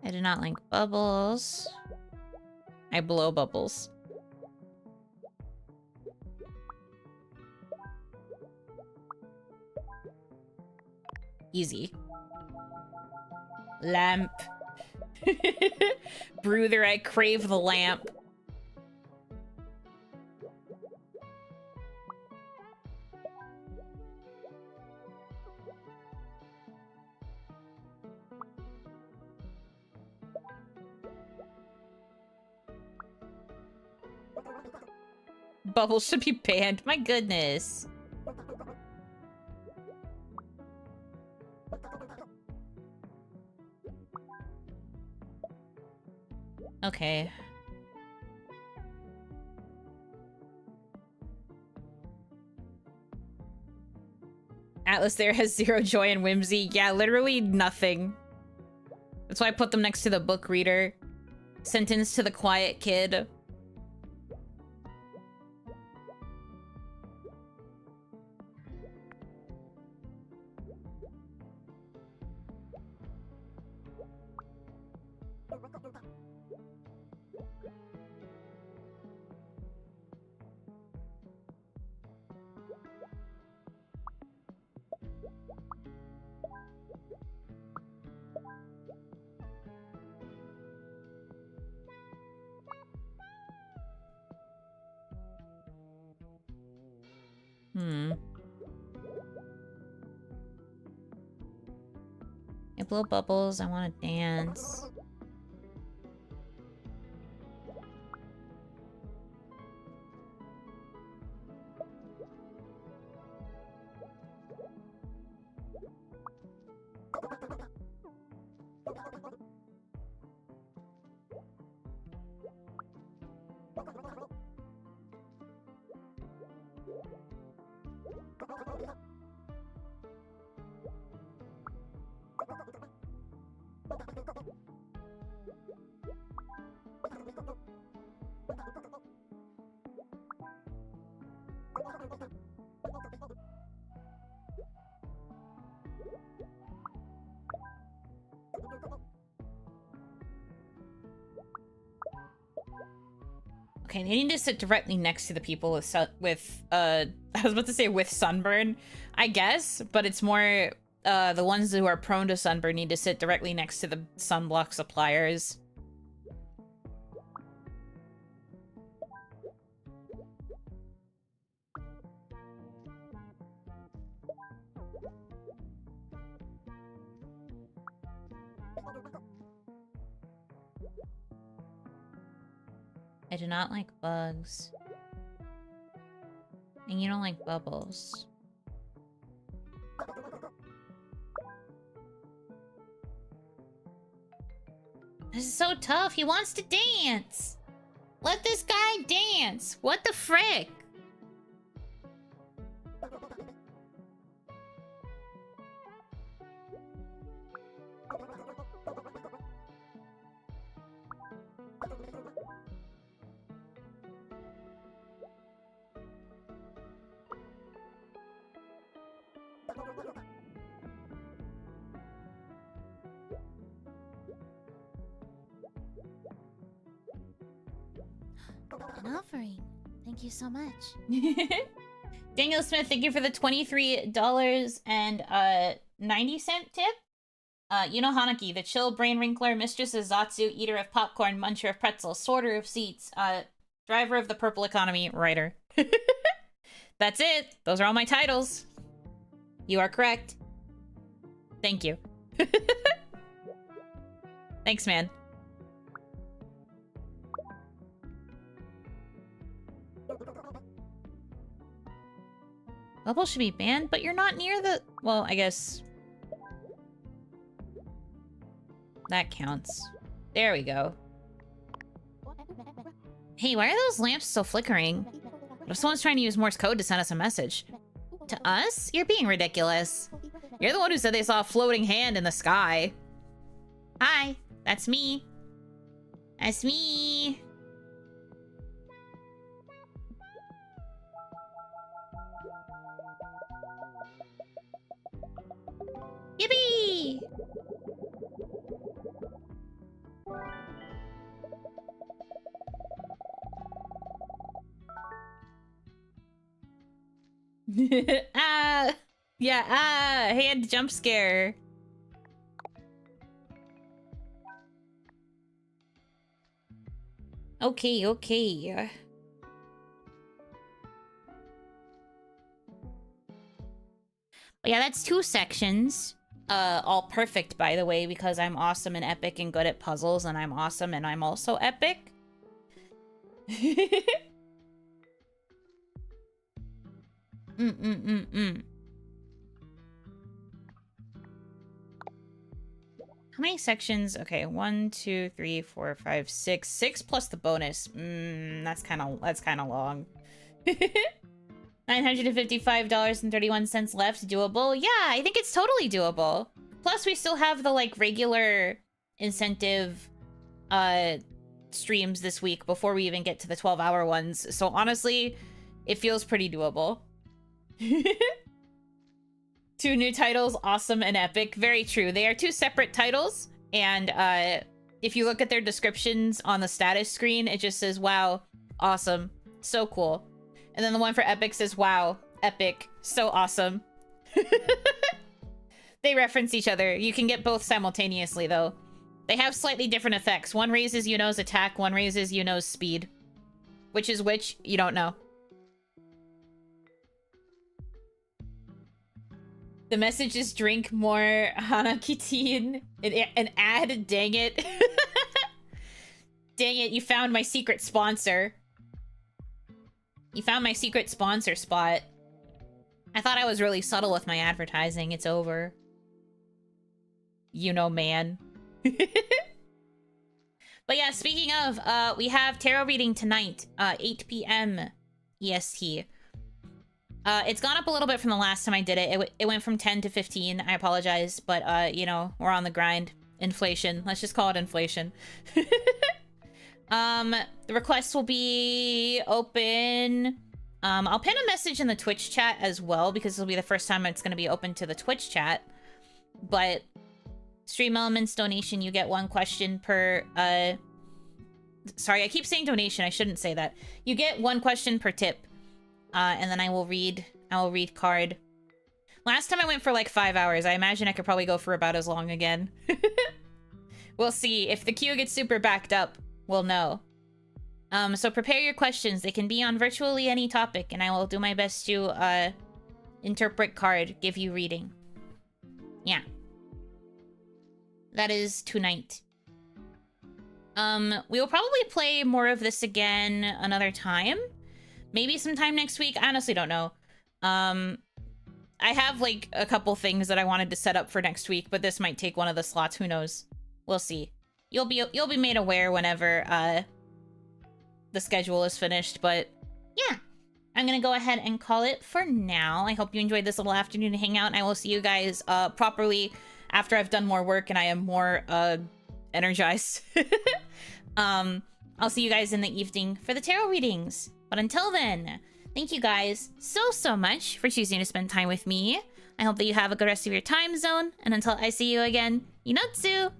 I do not like bubbles. I blow bubbles. Easy. Lamp. Brother, I crave the lamp. Bubbles should be banned. My goodness. Okay. Atlas there has zero joy and whimsy. Yeah, literally nothing. That's why I put them next to the book reader. Sentence to the quiet kid. I blow bubbles. I want to dance. Okay, they need to sit directly next to the people with I was about to say with sunburn, I guess, but it's more the ones who are prone to sunburn need to sit directly next to the sunblock suppliers. I do not like bugs. And you don't like bubbles. This is so tough. He wants to dance. Let this guy dance. What the frick? An offering. Thank you so much. Daniel Smith, thank you for the $23 and 90-cent tip. Yuno Hanaki, the chill brain wrinkler, mistress of Zatsu, eater of popcorn, muncher of pretzels, sorter of seats, driver of the purple economy, writer. That's it. Those are all my titles. You are correct. Thank you. Thanks, man. Bubble should be banned, but you're not near the... Well, I guess... that counts. There we go. Hey, why are those lamps still flickering? What if someone's trying to use Morse code to send us a message? To us? You're being ridiculous. You're the one who said they saw a floating hand in the sky. Hi, that's me. That's me. Yippee! Hand jump scare. Okay. Yeah, that's 2 sections. All perfect, by the way, because I'm awesome and epic and good at puzzles, and I'm awesome and I'm also epic. How many sections? Okay, 1, 2, 3, 4, 5, 6. 6 plus the bonus. That's kind of long. $955.31 left. Doable? Yeah, I think it's totally doable. Plus, we still have the, like, regular incentive streams this week before we even get to the 12-hour ones. So, honestly, it feels pretty doable. 2 new titles, awesome and epic. Very true. They are 2 separate titles, and if you look at their descriptions on the status screen, it just says, wow, awesome, so cool. And then the one for epic says, wow, epic, so awesome. They reference each other. You can get both simultaneously, though. They have slightly different effects. One raises Yuno's attack, one raises Yuno's speed. Which is which, you don't know. The message is drink more Hanaki tea and add, dang it. Dang it, you found my secret sponsor. You found my secret sponsor spot. I thought I was really subtle with my advertising. It's over. You know, man. But yeah, speaking of, we have tarot reading tonight, 8 p.m. EST. It's gone up a little bit from the last time I did it. It went from 10 to 15. I apologize, but, you know, we're on the grind. Inflation. Let's just call it inflation. The requests will be open. I'll pin a message in the Twitch chat as well, because it'll be the first time it's going to be open to the Twitch chat. But Stream Elements donation, you get 1 question per Sorry, I keep saying donation. I shouldn't say that. You get 1 question per tip. And then I will read card. Last time I went for like 5 hours. I imagine I could probably go for about as long again. We'll see. If the queue gets super backed up, we'll know. So prepare your questions. They can be on virtually any topic, and I will do my best to interpret card, give you reading. Yeah. That is tonight. We will probably play more of this again another time. Maybe sometime next week. I honestly don't know. I have like a couple things that I wanted to set up for next week, but this might take one of the slots. Who knows? We'll see. You'll be made aware whenever the schedule is finished, but yeah. I'm gonna go ahead and call it for now. I hope you enjoyed this little afternoon hangout, and I will see you guys properly after I've done more work and I am more energized. I'll see you guys in the evening for the tarot readings. But until then, thank you guys so much for choosing to spend time with me. I hope that you have a good rest of your time zone, and until I see you again, Inotsu!